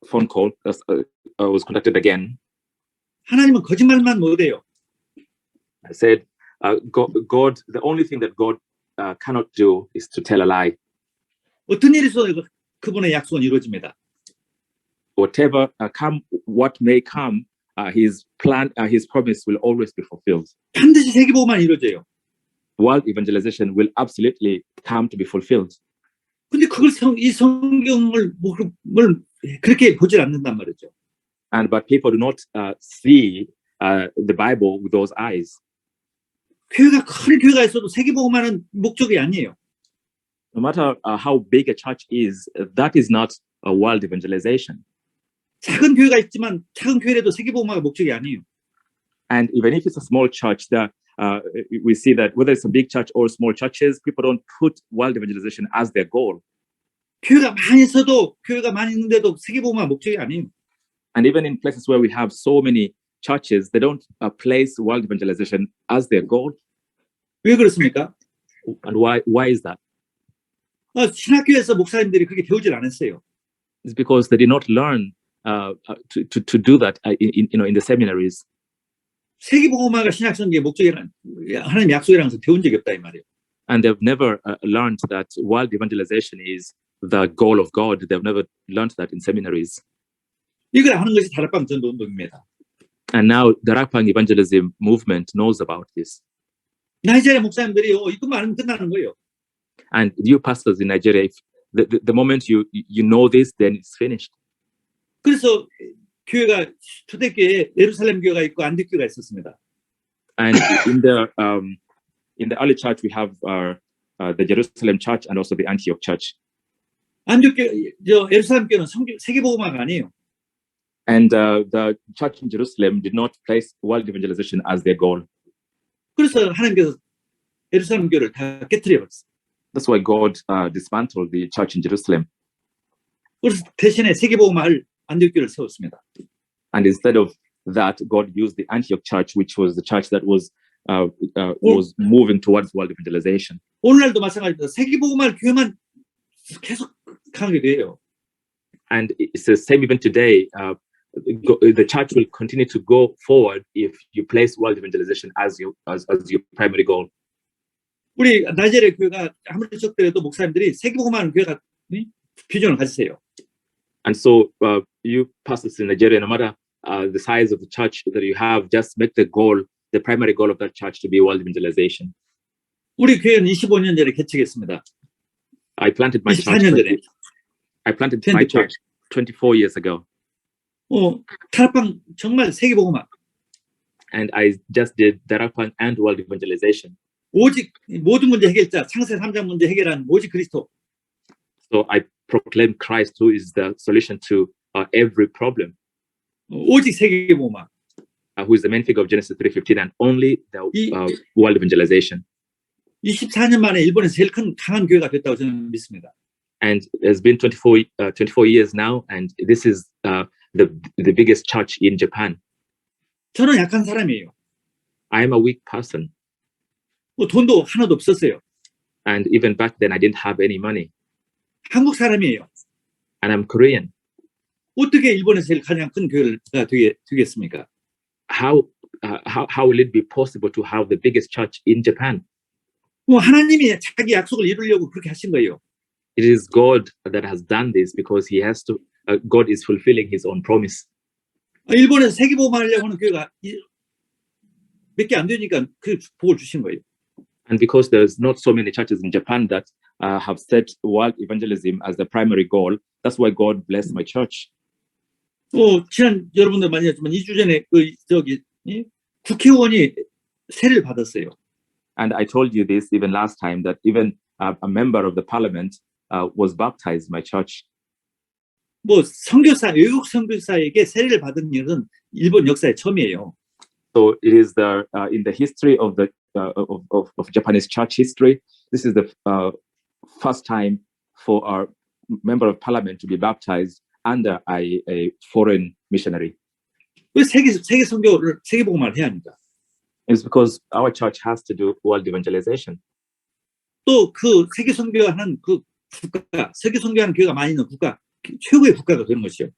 phone call. I was contacted again. 하나님은 거짓말만 못해요. I said, God, the only thing that God cannot do is to tell a lie. 어떤 일이 있어도 그분의 약속은 이루어집니다. Whatever what may come, his plan, his promise will always be fulfilled. 반드시 세계복음만 이루어져요. World evangelization will absolutely come to be fulfilled. 근데 그걸 이 성경을 그렇게 보질 않는단 말이죠. But people do not see the Bible with those eyes. 큰 교회가 있어도 세계복음화는 목적이 아니에요. No matter how big a church is, that is not a world evangelization. 작은 교회가 있지만 작은 교회라도 세계복음화가 목적이 아니에요. And even if it's a small church, we see that whether it's a big church or small churches, people don't put world evangelization as their goal. 교회가 많이 있어도 교회가 많이 있는데도 세계복음화 목적이 아니에요. And even in places where we have so many churches, they don't place world evangelization as their goal. 왜 그렇습니까? And why is that? 신학교에서 목사님들이 그렇게 배우질 않았어요. It's because they did not learn to do that in the seminaries. 세계복음화가 신약성경의 목적이란 하나님 약속이라면서 배운 적이 없다 이 말이에요. And they've never learned that world evangelization is the goal of God. They've never learned that in seminaries. 이걸 아는 것이 다락방 전도 운동입니다. And now the Darakpang evangelism movement knows about this. 나이지리아 목사님들이 이것만 알면 끝나는 거예요. And you pastors in Nigeria, if the moment you know this, then it's finished. 그래서 교회가 초대교회에 예루살렘 교회가 있고 안디옥교회가 있었습니다. And in the early church, we have the Jerusalem church and also the Antioch church. 안디옥교회, 예루살렘 교회는 세계복음화가 아니에요. And the church in Jerusalem did not place world evangelization as their goal. 그래서 하나님께서 예루살렘 교회를 다 깨트려 버렸어요. That's why God dismantled the church in Jerusalem. 그래서 대신에 세계복음화를 안디옥교회를 세웠습니다. And instead of that, God used the Antioch church, which was the church that was moving towards world evangelization. 오늘날도 마찬가지입니다. 세계복음화 교회만 계속 강하게 돼요. And it's the same even today. The church will continue to go forward if you place world evangelization as your primary goal. 우리 나이지리아 교회가 아무리 적더라도 목사님들이 세계복음화하는 교회가 비전을 가지세요. And so you pastors in Nigeria, no matter the size of the church that you have, just make the primary goal of that church to be world evangelization. 우리 교회는 25년 전에 개척했습니다. I planted my 24년 전에. I planted my church 24 years ago. 다락방 정말 세계복음화. And I just did Darakpang and world evangelization. 오직 모든 문제 해결자, 창세 3장 문제 해결하는 오직 그리스도. So I proclaim Christ, who is the solution to every problem. 오직 세계복음화. Who is the main figure of Genesis 3:15, and only the world evangelization. 24년 만에 일본에서 제일 큰 강한 교회가 됐다고 저는 믿습니다. And it's been 24 years now, and this is the biggest church in Japan. 저는 약한 사람이에요. I am a weak person. 돈도 하나도 없었어요. And even back then, I didn't have any money. 한국 사람이에요. And I'm Korean. 어떻게 일본에서 제일 가장 큰 교회가 되겠습니까? How will it be possible to have the biggest church in Japan? 하나님이 자기 약속을 이루려고 그렇게 하신 거예요. It is God that has done this because He has to. God is fulfilling His own promise. 일본에서 세계복음화하려고 하는 교회가 몇 개 안 되니까 그 복을 주신 거예요. And because there's not so many churches in Japan that have set world evangelism as the primary goal, that's why God blessed my church. 지난 여러분들 많이 했지만 2주 전에 국회의원이 세례를 받았어요. And I told you this even last time that even a member of the parliament was baptized in my church. 선교사, 외국 선교사에게 세례를 받은 일은 일본 역사의 처음이에요. So it is in the history of the of Japanese church history. This is the first time for a member of parliament to be baptized under a foreign missionary. 왜 세계 선교를 세계복음화를 해야 합니까? It's because our church has to do world evangelization. 또 그 세계 선교하는 그 국가, 세계 선교하는 교회가 많이 있는 국가, 최고의 국가가 되는 것이요.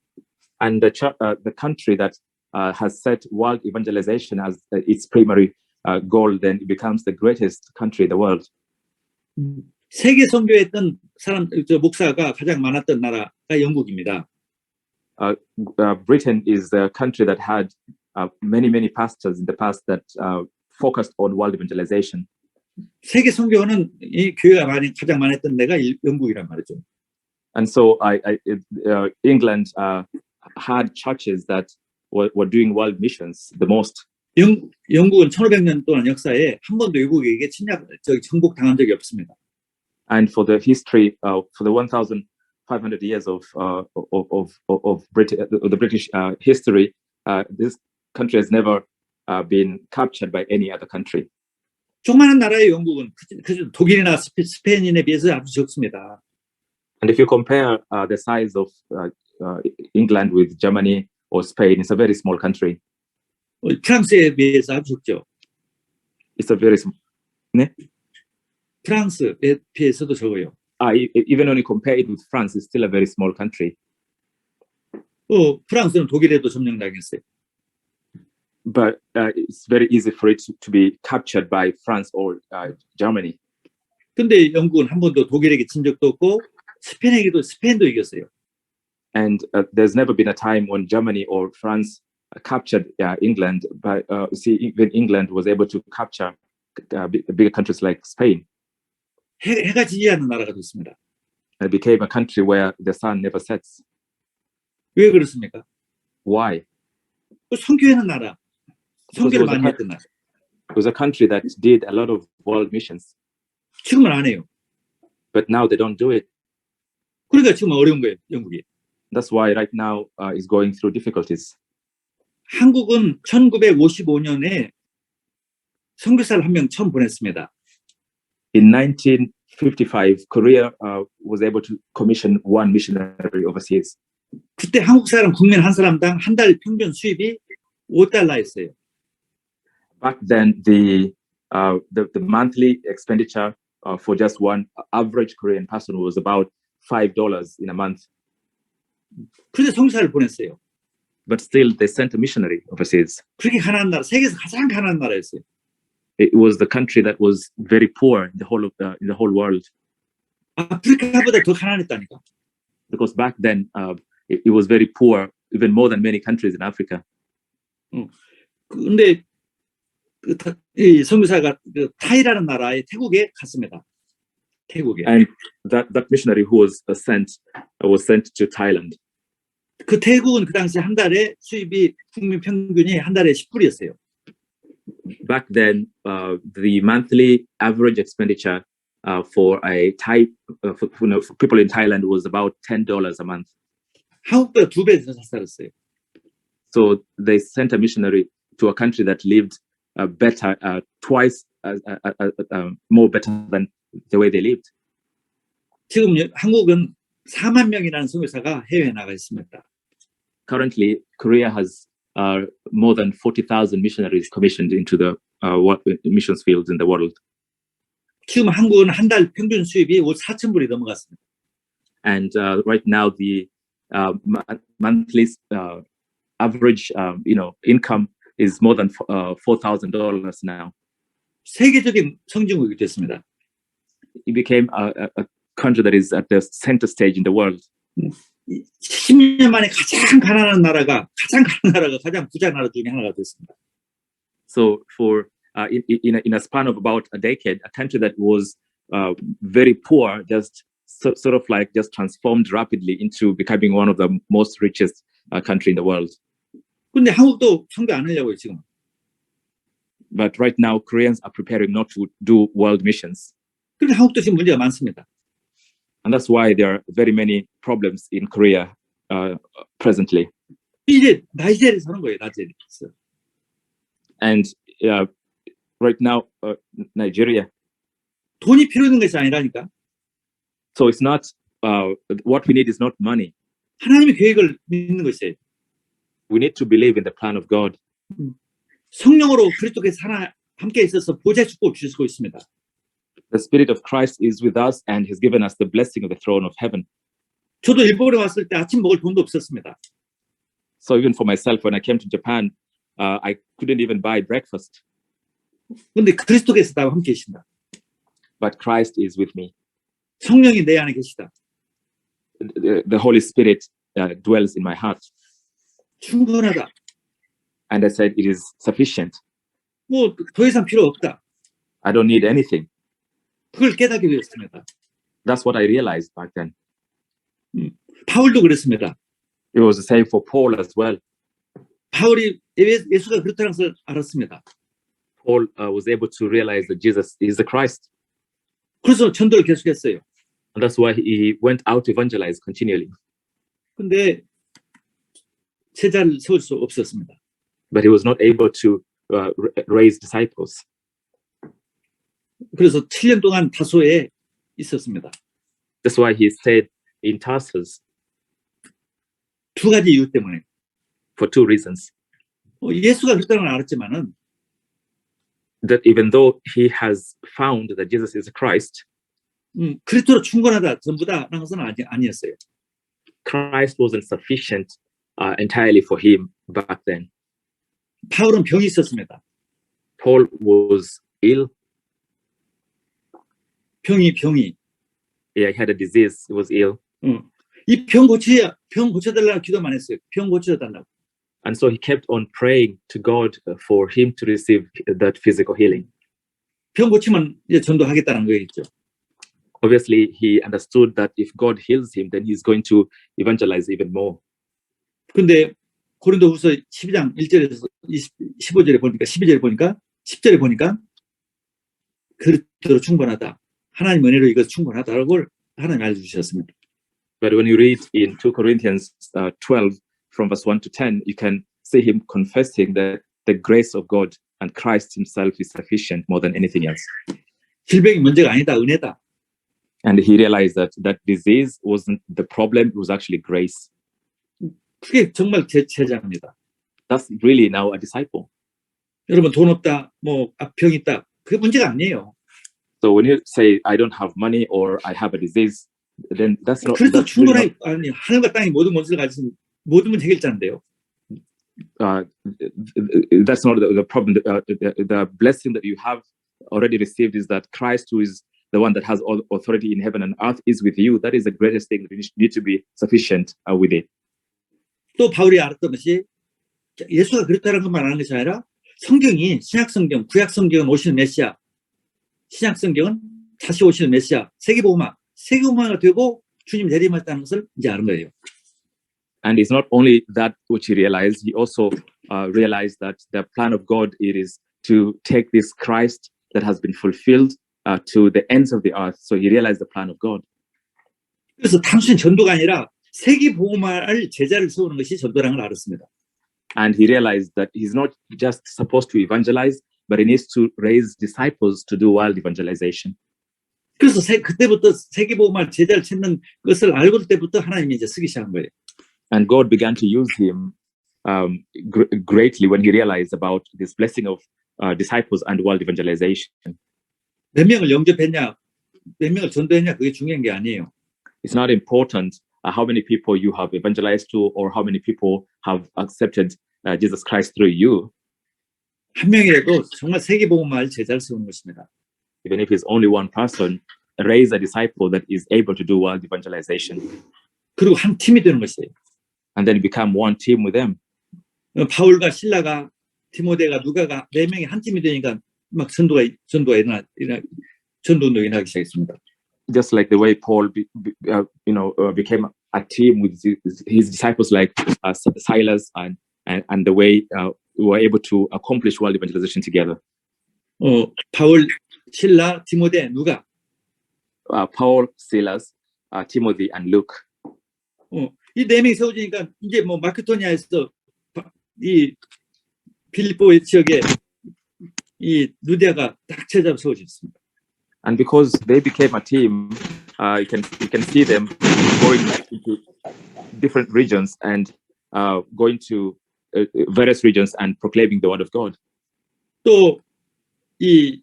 And the country that has set world evangelization as its primary goal, then it becomes the greatest country in the world. 세계 선교했던 목사가 가장 많았던 나라가 영국입니다. Britain is the country that had many pastors in the past that focused on world evangelization. 세계 선교는 이 교회가 가장 많았던 데가 영국이란 말이죠. And so England had churches that were doing world missions the most. 영국은 1500년 동안 역사에 한 번도 외국에게 정복당한 적이 없습니다. And for the history, for the 1,500 years of the British history, this country has never been captured by any other country. 조그마한 나라의 영국은 독일이나 스페인에 비해서 아주 적습니다. And if you compare the size of England with Germany or Spain. It's a very small country. 프랑스에 비해서 아주 적죠. It's a very 프랑스에 비해서도 적어요. even when you compare it with France, it's still a very small country. 프랑스는 독일에도 점령당했어요. But it's very easy for it to be captured by France or Germany. 근데 영국은 한 번도 독일에게 진 적도 없고 스페인도 이겼어요. And there's never been a time when Germany or France captured England, but even England was able to capture bigger countries like Spain. 해가 지지 않는 나라가 됐습니다. And it became a country where the sun never sets. 왜 그렇습니까? Why? 선교하는 나라, 선교를 Because 많이 했던 나라. It was a country that did a lot of world missions, 지금은 안 해요. but now they don't do it. 그러니까 지금 어려운 거예요, 영국이. That's why right now is going through difficulties. 한국은 1955년에 선교사를 한 명 처음 보냈습니다. In 1955, Korea was able to commission one missionary overseas. 그때 한국 사람 국민 한 사람당 한 달 평균 수입이 $5였어요. Back then, the monthly expenditure for just one average Korean person was about $5 in a month. 그런데 선교사를 보냈어요. But still, they sent a missionary overseas. 그렇게 가난한 나라, 세계에서 가장 가난한 나라였어요. It was the country that was very poor in the whole world. 아프리카보다 더 가난했다니까. Because back then, it was very poor, even more than many countries in Africa. 근데 이 선교사가 타이라는 나라의 태국에 갔습니다. 태국에. And that missionary who was sent to Thailand. 그 태국은 그 당시 한 달에 수입이 국민 평균이 한 달에 10불이었어요. Back then, the monthly average expenditure for for people in Thailand was about $10 a month. 한국보다 2배 더 살았어요. So they sent a missionary to a country that lived better, twice more better than the way they lived. 지금 한국은 4만 명이라는 선교사가 해외에 나가 있습니다. Currently, Korea has more than 40,000 missionaries commissioned into the missions fields in the world. 지금 한국은 한 달 평균 수입이 4,000불이 넘어갔습니다. And right now, the monthly average, income is more than $4,000 now. 세계적인 성지국이 됐습니다. It became a country that is at the center stage in the world. 10년 만에 가장 가난한 나라가 가장 부자 나라 중에 하나가 됐습니다. So for in a span of about a decade, a country that was very poor just sort of like just transformed rapidly into becoming one of the most richest country in the world. 근데 한국도 선교 안 하려고요, 지금. But right now, Koreans are preparing not to do world missions. 그런데 한국도 지금 문제가 많습니다. And that's why there are very many problems in Korea presently. 이제 나이지리아에서 하는 거예요, 나이지리아에서. And right now, Nigeria. 돈이 필요 있는 것이 아니라니까. So it's not, what we need is not money. 하나님의 계획을 믿는 것이에요. We need to believe in the plan of God. 성령으로 그리스도께서 함께 있어서 보좌의 축복을 주시고 있습니다. The Spirit of Christ is with us and has given us the blessing of the throne of heaven. 저도 일본에 왔을 때 아침 먹을 돈도 없었습니다. So even for myself, when I came to Japan, I couldn't even buy breakfast. 근데 그리스도께서 나와 함께 계신다. But Christ is with me. 성령이 내 안에 계시다. The Holy Spirit dwells in my heart. 충분하다. And I said, it is sufficient. 뭐 더 이상 필요 없다. I don't need anything. 그걸 깨닫게 되었습니다. That's what I realized back then. 바울도 그랬습니다. It was the same for Paul as well. 바울이 예수가 그렇다는 것을 알았습니다. Paul was able to realize that Jesus is the Christ. 그래서 전도를 계속했어요. And that's why he went out to evangelize continually. 근데 제자를 세울 수 없었습니다. But he was not able to raise disciples. 그래서 7년 동안 다소에 있었습니다. That's why he stayed in Tarsus. 두 가지 이유 때문에. for two reasons. 예수가 그랬다는 걸 알았지만은 That even though he has found that Jesus is Christ, 그리스도로 충분하다 전부다라는 것은 아니었어요. Christ wasn't sufficient entirely for him back then. 바울은 병이 있었습니다. Paul was ill. 병이 Yeah, he had a disease. He was ill. 이 병 고쳐달라고 기도만 했어요. 병 고쳐달라고. And so he kept on praying to God for him to receive that physical healing. 병 고치면 이제 전도하겠다는 거겠죠. Obviously, he understood that if God heals him, then he's going to evangelize even more. 근데 고린도후서 12장 1절에서 15절에 보니까 12절에 보니까 10절에 보니까 그리스도로 충분하다. 하나님 은혜로 이것 충분하다라고 하나님 알려주셨습니다. But when you read in 2 Corinthians 12 from verse 1 to 10, you can see him confessing that the grace of God and Christ himself is sufficient more than anything else. 질병이 문제가 아니다. 은혜다. And he realized that that disease wasn't the problem, it was actually grace. 그게 정말 제자입니다. That's really now a disciple. 여러분 돈 없다, 병 있다. 그게 문제가 아니에요. So when you say, I don't have money or I have a disease, then that's not, 그래서 that's really 충분히 아니 하늘과 땅의 모든 것을 가진 모든 문제 해결자인데요. that's not the problem. The blessing that you have already received is that Christ, who is the one that has all authority in heaven and earth, is with you. That is the greatest thing. You need to be sufficient with it. 또 바울이 알았던 것이 예수가 그렇다는 것만 아는 것이 아니라 성경이 신약성경, 구약성경은 오시는 메시아, 신약성경은 다시 오시는 메시아, 세계복음화가 되고 주님 내림하셨다는 것을 이제 아는 거예요. And it's not only that which he realized, he also realized that the plan of God it is to take this Christ that has been fulfilled to the ends of the earth. So he realized the plan of God. 그래서 단순히 전도가 아니라 세계복음화를 제자를 세우는 것이 전도라는 걸 알았습니다. And he realized that he's not just supposed to evangelize, but he needs to raise disciples to do world evangelization. 그래서 그때부터 세계복음화 제자를 찾는 것을 알고 때부터 하나님이 이제 쓰기 시작한 거예요. And God began to use him greatly when he realized about this blessing of disciples and world evangelization. 몇 명을 영접했냐, 몇 명을 전도했냐 그게 중요한 게 아니에요. It's not important how many people you have evangelized to or how many people have accepted Jesus Christ through you. 한 명이라도 정말 세계복음화를 제자를 세우는 것입니다. Even if it's only one person, raise a disciple that is able to do world evangelization. 그리고 한 팀이 되는 것이에요. And then become one team with them. 바울과 실라가 디모데가 누가가 네 명이 한 팀이 되니까 막 전도운동이 일어나기 시작했습니다. Just like the way Paul became a team with his disciples like Silas and the way we were able to accomplish world evangelization together. 바울, 실라, 디모데, 누가. Paul, Silas, Timothy, and Luke. 이 네 명이 세워지니까 이제 마케도니아에서 이 빌립보 지역에 이 누디아가 딱 제자로 세워졌습니다. And because they became a team, you can see them going into different regions and going to various regions and proclaiming the word of God. 또 이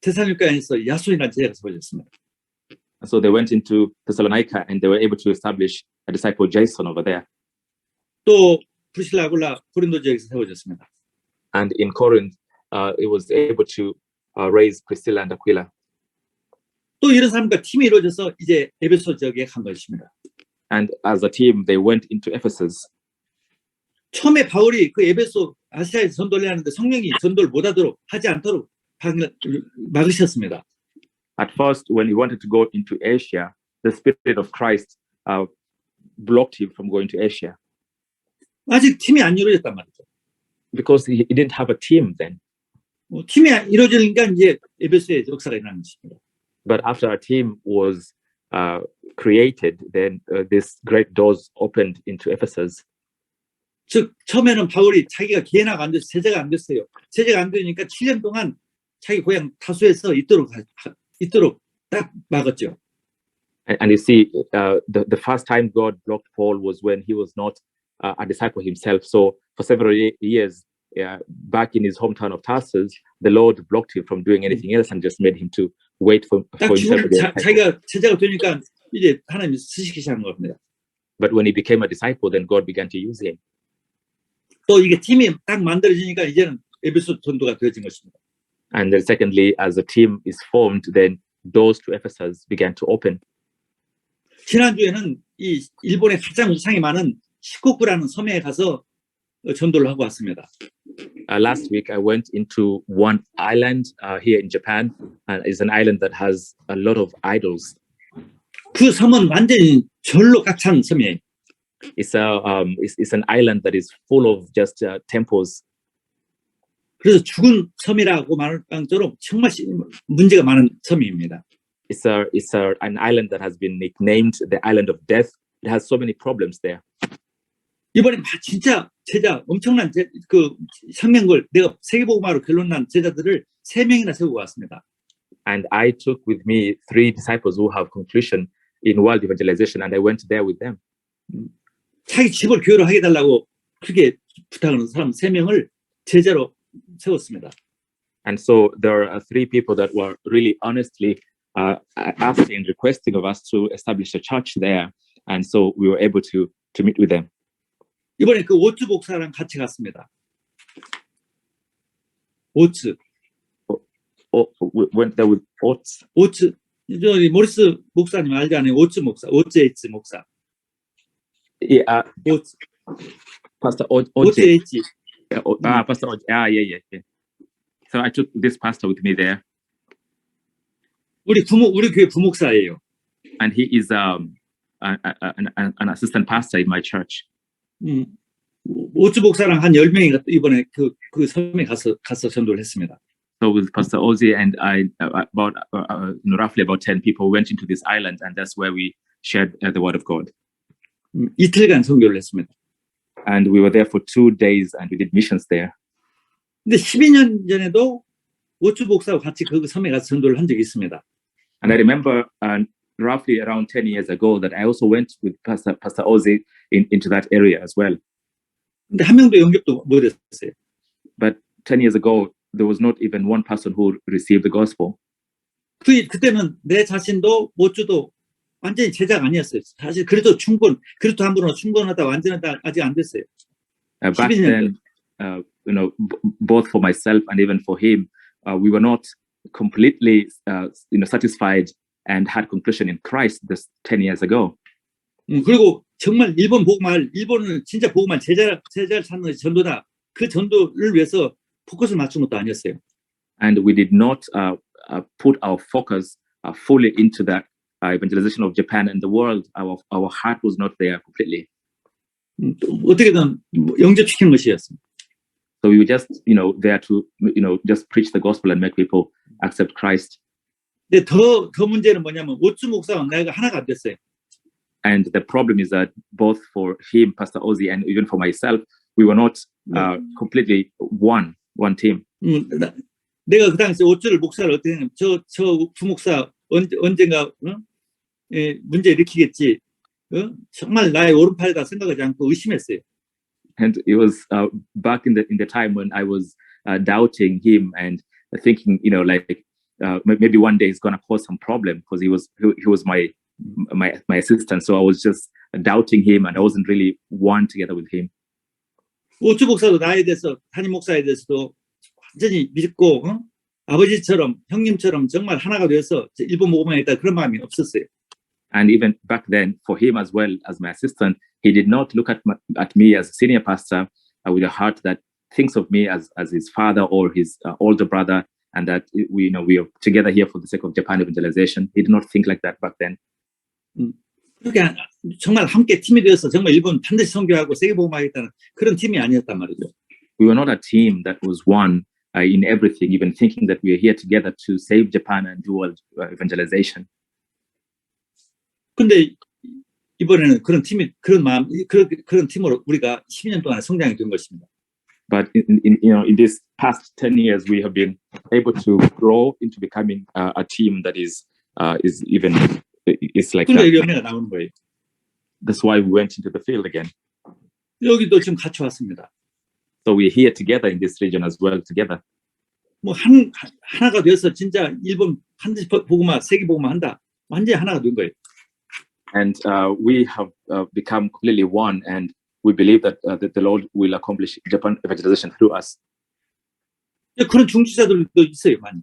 데살로니가에서 야손이라는 제자가 세워졌습니다. So they went into Thessalonica and they were able to establish a disciple Jason over there. 또 브리실라 아굴라 고린도 지역에서 세워졌습니다. And in Corinth, it was able to raise Priscilla and Aquila. 또 이런 사람과 팀이 이루어져서 이제 에베소 지역에 간 것입니다. And as a team, they went into Ephesus. 처음에 바울이 그 에베소 아시아에서 전도를 하는데 성령이 전도를 못하도록 하지 않도록 막으셨습니다. At first, when he wanted to go into Asia, the Spirit of Christ blocked him from going to Asia. 아직 팀이 안 이루어졌단 말이죠. Because he didn't have a team then. 팀이 이루어지니까 이제 에베소의 역사가 일어나는 것입니다. But after a team was created, then this great doors opened into Ephesus. 즉 처음에는 바울이 자기가 기회나가 안 돼서 제자가 안 됐어요. 제자가 안 되니까 7년 동안 자기 고향 타수에서 있도록 딱 막았죠. And you see, the first time God blocked Paul was when he was not a disciple himself. So for several years, back in his hometown of Tarsus, the Lord blocked him from doing anything else and just made him to wait for 딱 himself to 죽을 be a disciple. 자기가 제자가 되니까 이제 하나님이 쓰시기 시작한 겁니다. But when he became a disciple, then God began to use him. 또 이게 팀이 딱 만들어지니까 이제는 에베소 전도가 되어진 것입니다. And then secondly, as a team is formed, then doors to Ephesus began to open. 지난주에는 이 일본의 가장 우상이 많은 시코쿠라는 섬에 가서 전도를 하고 왔습니다. Last week, I went into one island here in Japan, and it's an island that has a lot of idols. 그 섬은 완전히 절로 꽉 찬 섬이에요. It's an island that is full of just temples. 그래서 죽은 섬이라고 말할 정도로 정말 문제가 많은 섬입니다. It's an island that has been nicknamed the island of death. It has so many problems there. 이번에 진짜 제자 엄청난 그 성명걸 내가 세계복음화로 결론난 제자들을 3명이나 세우고 왔습니다. And I took with me 3 disciples who have conclusion in world evangelization, and I went there with them. 자기 집을 교회로 하게 달라고 그렇게 부탁하는 사람 3명을 제자로 세웠습니다. And so there are 3 people that were really honestly asking, requesting of us to establish a church there, and so we were able to meet with them. 이번에 그 오츠 목사랑 같이 갔습니다. 오츠. We went there with Ots. 오츠. 모리스 목사님 알지 않아요? 오츠 목사. 오츠에이치 목사. Yeah, 오츠. Pastor 오츠에이치. Pastor Oje. Yeah. So I took this pastor with me there, 우리 교회 부목사예요. and he is an assistant pastor in my church. 오츠 목사랑 한 10명이 이번에 그 섬에 가서 전도를 했습니다. So with Pastor Ozzy and I, about roughly about 10 people went into this island, and that's where we shared the word of God. 이틀간 선교를 했습니다. And we were there for 2 days, and we did missions there. 근데 12년 전에도 오츠 목사와 같이 그 섬에 가서 전도를 한 적이 있습니다. And I remember roughly around 10 years ago that I also went with Pastor Ozzy into that area as well. 근데 한 명도 영접도 못 했어요. But 10 years ago, there was not even one person who received the gospel. 그때는 내 자신도 오츠도 완전히 제자가 아니었어요. 사실 그래도 한번으로 충분하다 완전하다 아직 안 됐어요. Back then, both for myself and even for him, we were not completely, satisfied and had conclusion in Christ this 10 years ago. 그리고 정말 일본은 진짜 복음할 제자를 찾는 것이 전도다. 그 전도를 위해서 포커스를 맞춘 것도 아니었어요. And we did not put our focus fully into that evangelization of Japan and the world. Our heart was not there completely. 어떻게든 영접시키는 것이었습니다. So we were just, there to, just preach the gospel and make people accept Christ. 근데 더 문제는 뭐냐면 오츠 목사와 내가 하나가 안 됐어요. And the problem is that both for him, Pastor Ozzy, and even for myself, we were not completely one team. 내가 그 당시에 오츠를 목사를 어떻게 했냐면 저 부목사 언젠가 문제 일으키겠지. 정말 나의 오른팔이다 생각하지 않고 의심했어요. And it was back in the time when I was doubting him and thinking, maybe one day he's gonna cause some problem because he was my assistant. So I was just doubting him, and I wasn't really one together with him. 오츠 목사도 나에 대해서 담임 목사에 대해서도 완전히 믿고 아버지처럼 형님처럼 정말 하나가 되어서 일본 복음에 있다 그런 마음이 없었어요. And even back then, for him as well as my assistant, he did not look at me as a senior pastor with a heart that thinks of me as his father or his older brother, and that we are together here for the sake of Japan evangelization. He did not think like that back then. 그렇게 정말 함께 팀이 되어서 정말 일본 반드시 선교하고 세계복음화하겠다는 그런 팀이 아니었단 말이죠. We were not a team that was one in everything, even thinking that we are here together to save Japan and do world evangelization. 근데 이번에는 그런 팀으로 우리가 12년 동안 성장이 된 것입니다. But in this past 10 years, we have been able to grow into becoming a team that is like that. 연애가 나오는 거예요. That's why we went into the field again. 여기도 지금 같이 왔습니다. So we're here together in this region as well together. 뭐 하나가 돼서 진짜 일본 반드시 복음화, 세계 복음화 한다. 완전히 하나가 된 거예요. And we have become completely one, and we believe that the Lord will accomplish Japan evangelization through us. 그런 중지자들도 있어요, 많이.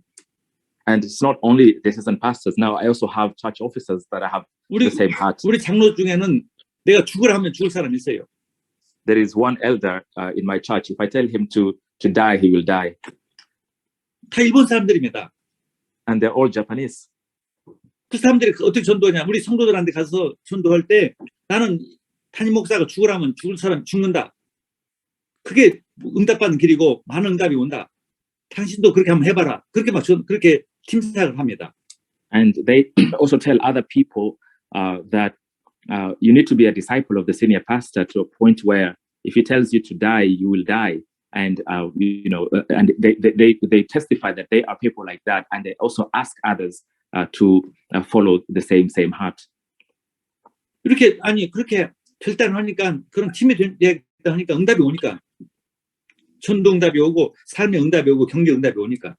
And it's not only the assistant pastors. Now I also have church officers that I have the same heart. 우리 장로 중에는 내가 죽으라 하면 죽을 사람이 있어요. There is one elder in my church. If I tell him to die, he will die. 다 일본 사람들입니다. And they're all Japanese. 그 사람들이 어떻게 전도하냐? 우리 성도들한테 가서 전도할 때 나는 담임 목사가 죽으라면 죽을 사람 죽는다. 그게 응답받는 길이고 많은 응답이 온다. 당신도 그렇게 한번 해봐라. 그렇게 막 그렇게 팀사역을 합니다. And they also tell other people that you need to be a disciple of the senior pastor to a point where if he tells you to die, you will die. And and they testify that they are people like that, and they also ask others to follow the same heart. 그렇게 그렇게 결단하니까 그런 팀이 하니까 응답이 오니까 전도 응답이 오고 삶의 응답이 오고 경제 응답이 오니까.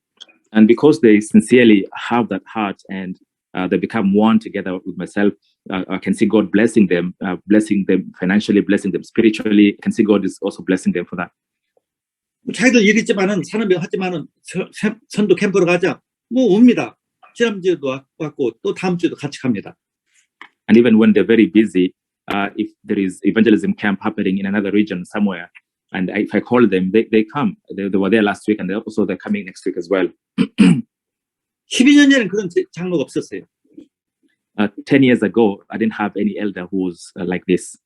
And because they sincerely have that heart and they become one together with myself, I can see God blessing them financially, blessing them spiritually. I can see God is also blessing them for that. 자기들 일 있지만은 사는 병 하지만은 선도 캠프로 가자. 뭐 옵니다. 지난주에도 왔고 또 다음 주에도 같이 갑니다. And even when they're very busy, if there is evangelism camp happening in another region somewhere, and if I call them, they come. They were there last week, and they're coming next week as well. 12년 전에는 그런 장로가 없었어요. 10 years ago, I didn't have any elder who was like this.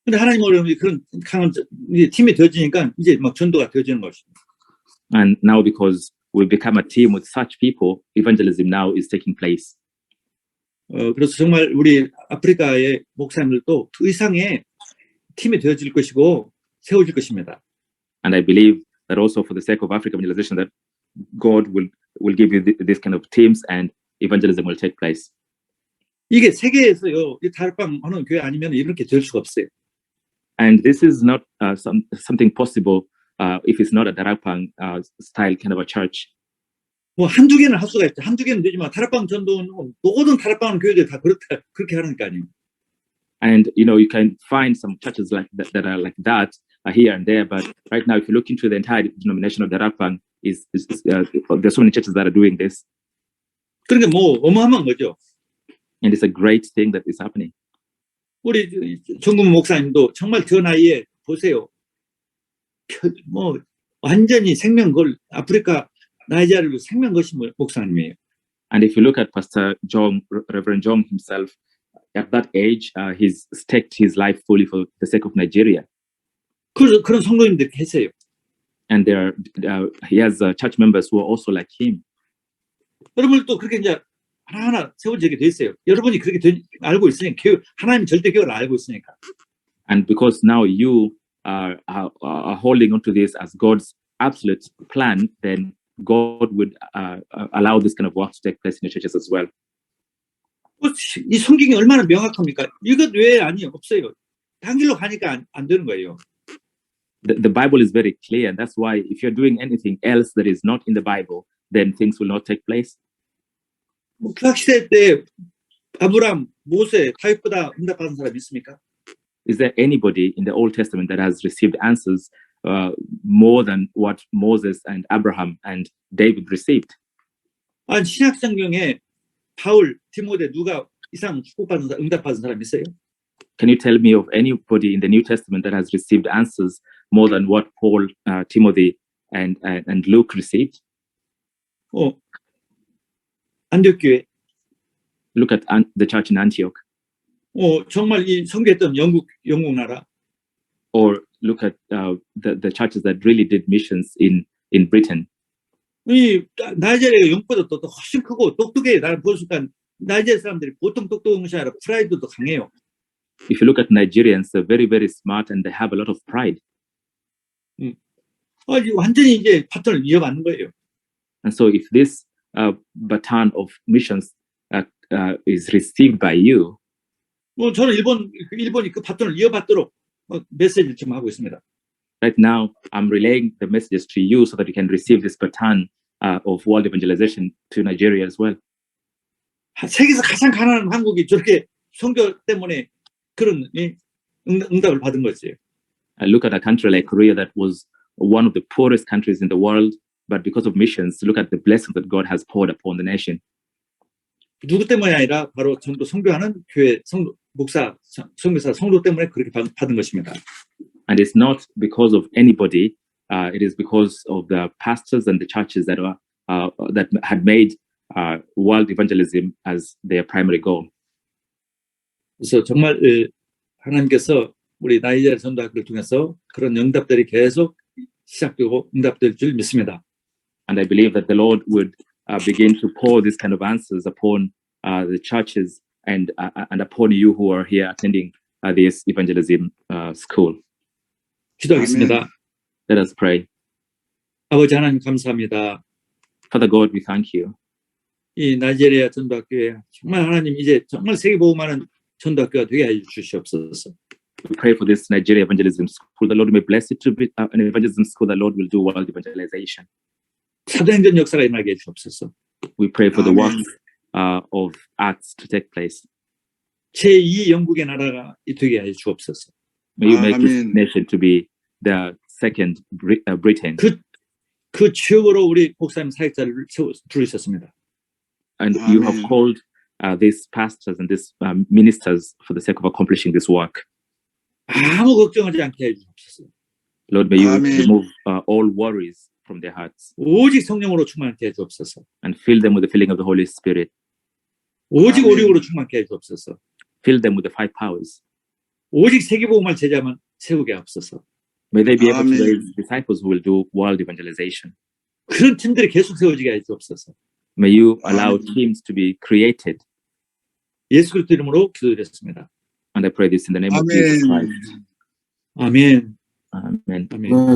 근데 하나님 오면 그런 강한 팀이 되어지니까 이제 막 전도가 되어지는 것입니다. And now because we become a team with such people, evangelism now is taking place. 그래서 정말 우리 아프리카의 목사님들도 그 이상의 팀이 되어질 것이고 세워질 것입니다. And I believe that also for the sake of African evangelization, that God will give you this kind of teams and evangelism will take place. 이게 세계에서요, 이 다락방 하는 교회 아니면 이렇게 될 수가 없어요. And this is not something possible if it's not a darakpang style kind of a church. 뭐 한두 개는 할 수가 있죠. 한두 개는 되지만 다락방 전도는 모든 다락방 교회들 다 그렇게 하니까요. And you can find some churches like that are like that here and there, but right now if you look into the entire denomination of darakpang, there's so many churches that are doing this. 그러니까 뭐 어마어마한 거죠. And it's a great thing that is happening. 우리 정금 목사님도 정말 저 나이에 보세요. 뭐 완전히 생명 걸 아프리카 나이자르로 생명 거신 목사님이에요. And if you look at Pastor John, Reverend John himself, at that age, he's staked his life fully for the sake of Nigeria. 그런 성도님들 계세요. And he has church members who are also like him. 여러분도 그렇게 이제 하나하나 세워지게 돼 있어요. 여러분이 그렇게 알고 있으니까 하나님 절대 교회를 알고 있으니까. And because now you are holding on to this as God's absolute plan, then God would allow this kind of work to take place in the churches as well. 이 성경이 얼마나 명확합니까? 이것 외에 아니 없어요. 단 길로 가니까 안 되는 거예요. The Bible is very clear, and that's why if you're doing anything else that is not in the Bible, then things will not take place. 구약시대 때 아브람, 모세, 다윗보다 응답받은 사람 있습니까? Is there anybody in the Old Testament that has received answers more than what Moses and Abraham and David received? 아니 신약 성경에 바울, 디모데 누가 이상 축복받은 사람, 응답받은 사람 있어요? Can you tell me of anybody in the New Testament that has received answers more than what Paul, Timothy, and Luke received? 안디옥교회. Look at the church in Antioch. 정말 이 선교했던 영국 나라. Or look at the churches that really did missions in Britain. 이 나이지리아가 영국보다 더 훨씬 크고 똑똑해. 나는 볼 순간 나이지리아 사람들이 보통 똑똑한 것이 아니라 프라이드도 강해요. If you look at Nigerians, they're very, very smart and they have a lot of pride. 완전히 이제 바톤을 이어받는 거예요. And so if this baton of missions is received by you, 저는 일본이 그 바톤을 이어받도록 메시지를 좀 하고 있습니다. Right now, I'm relaying the messages to you so that you can receive this baton of world evangelization to Nigeria as well. 세계에서 가장 가난한 한국이 저렇게 선교 때문에 그런 응답을 받은 거지. Look at a country like Korea that was one of the poorest countries in the world, but because of missions, look at the blessings that God has poured upon the nation. 누구 때문이 아니라 바로 전도 선교하는 교회 목사, 선교사, 성도 때문에 그렇게 받은 것입니다. And it's not because of anybody. It is because of the pastors and the churches that had made world evangelism as their primary goal. 그래서 정말 하나님께서 우리 나이지리아 전도학교를 통해서 그런 응답들이 계속 시작되고 응답될 줄 믿습니다. And I believe that the Lord would begin to pour this kind of answers upon the churches and upon you who are here attending this evangelism school. 기도하겠습니다. Let us pray. 아버지 하나님 감사합니다. Father God, we thank you. 이 나이지리아 전도학교에 정말 하나님 이제 정말 세계보험하는 전도학교가 되게 해 주시옵소서. We pray for this Nigeria evangelism school. The Lord may bless it to be an evangelism school. The Lord will do world evangelization. 사도행전 역사가 일어나게 해 주옵소서. We pray for the work of Acts to take place. 제2 영국의 나라가 되게 해 주옵소서. May you make this nation to be the second Britain. 그 추억으로 우리 목사님 사역자를 부르셨습니다. And you have called these pastors and these ministers for the sake of accomplishing this work. 아무 걱정하지 않게 해 주옵소서. Lord, may you remove all worries from their hearts 오직 성령으로 충만케 해 주옵소서. and fill them with the filling of the Holy Spirit. 오직 오력으로 충만케 해 주옵소서. Fill them with the 5 powers. 오직 세계복음을 제자만 세우게 하옵소서. May they be able to raise disciples who will do world evangelization. 그런 팀들이 계속 세워지게 해 주옵소서. May you allow teams to be created. 예수 그리스도 이름으로 기도드렸습니다. And I pray this in the name of Jesus Christ. 아멘. Amen. 아멘.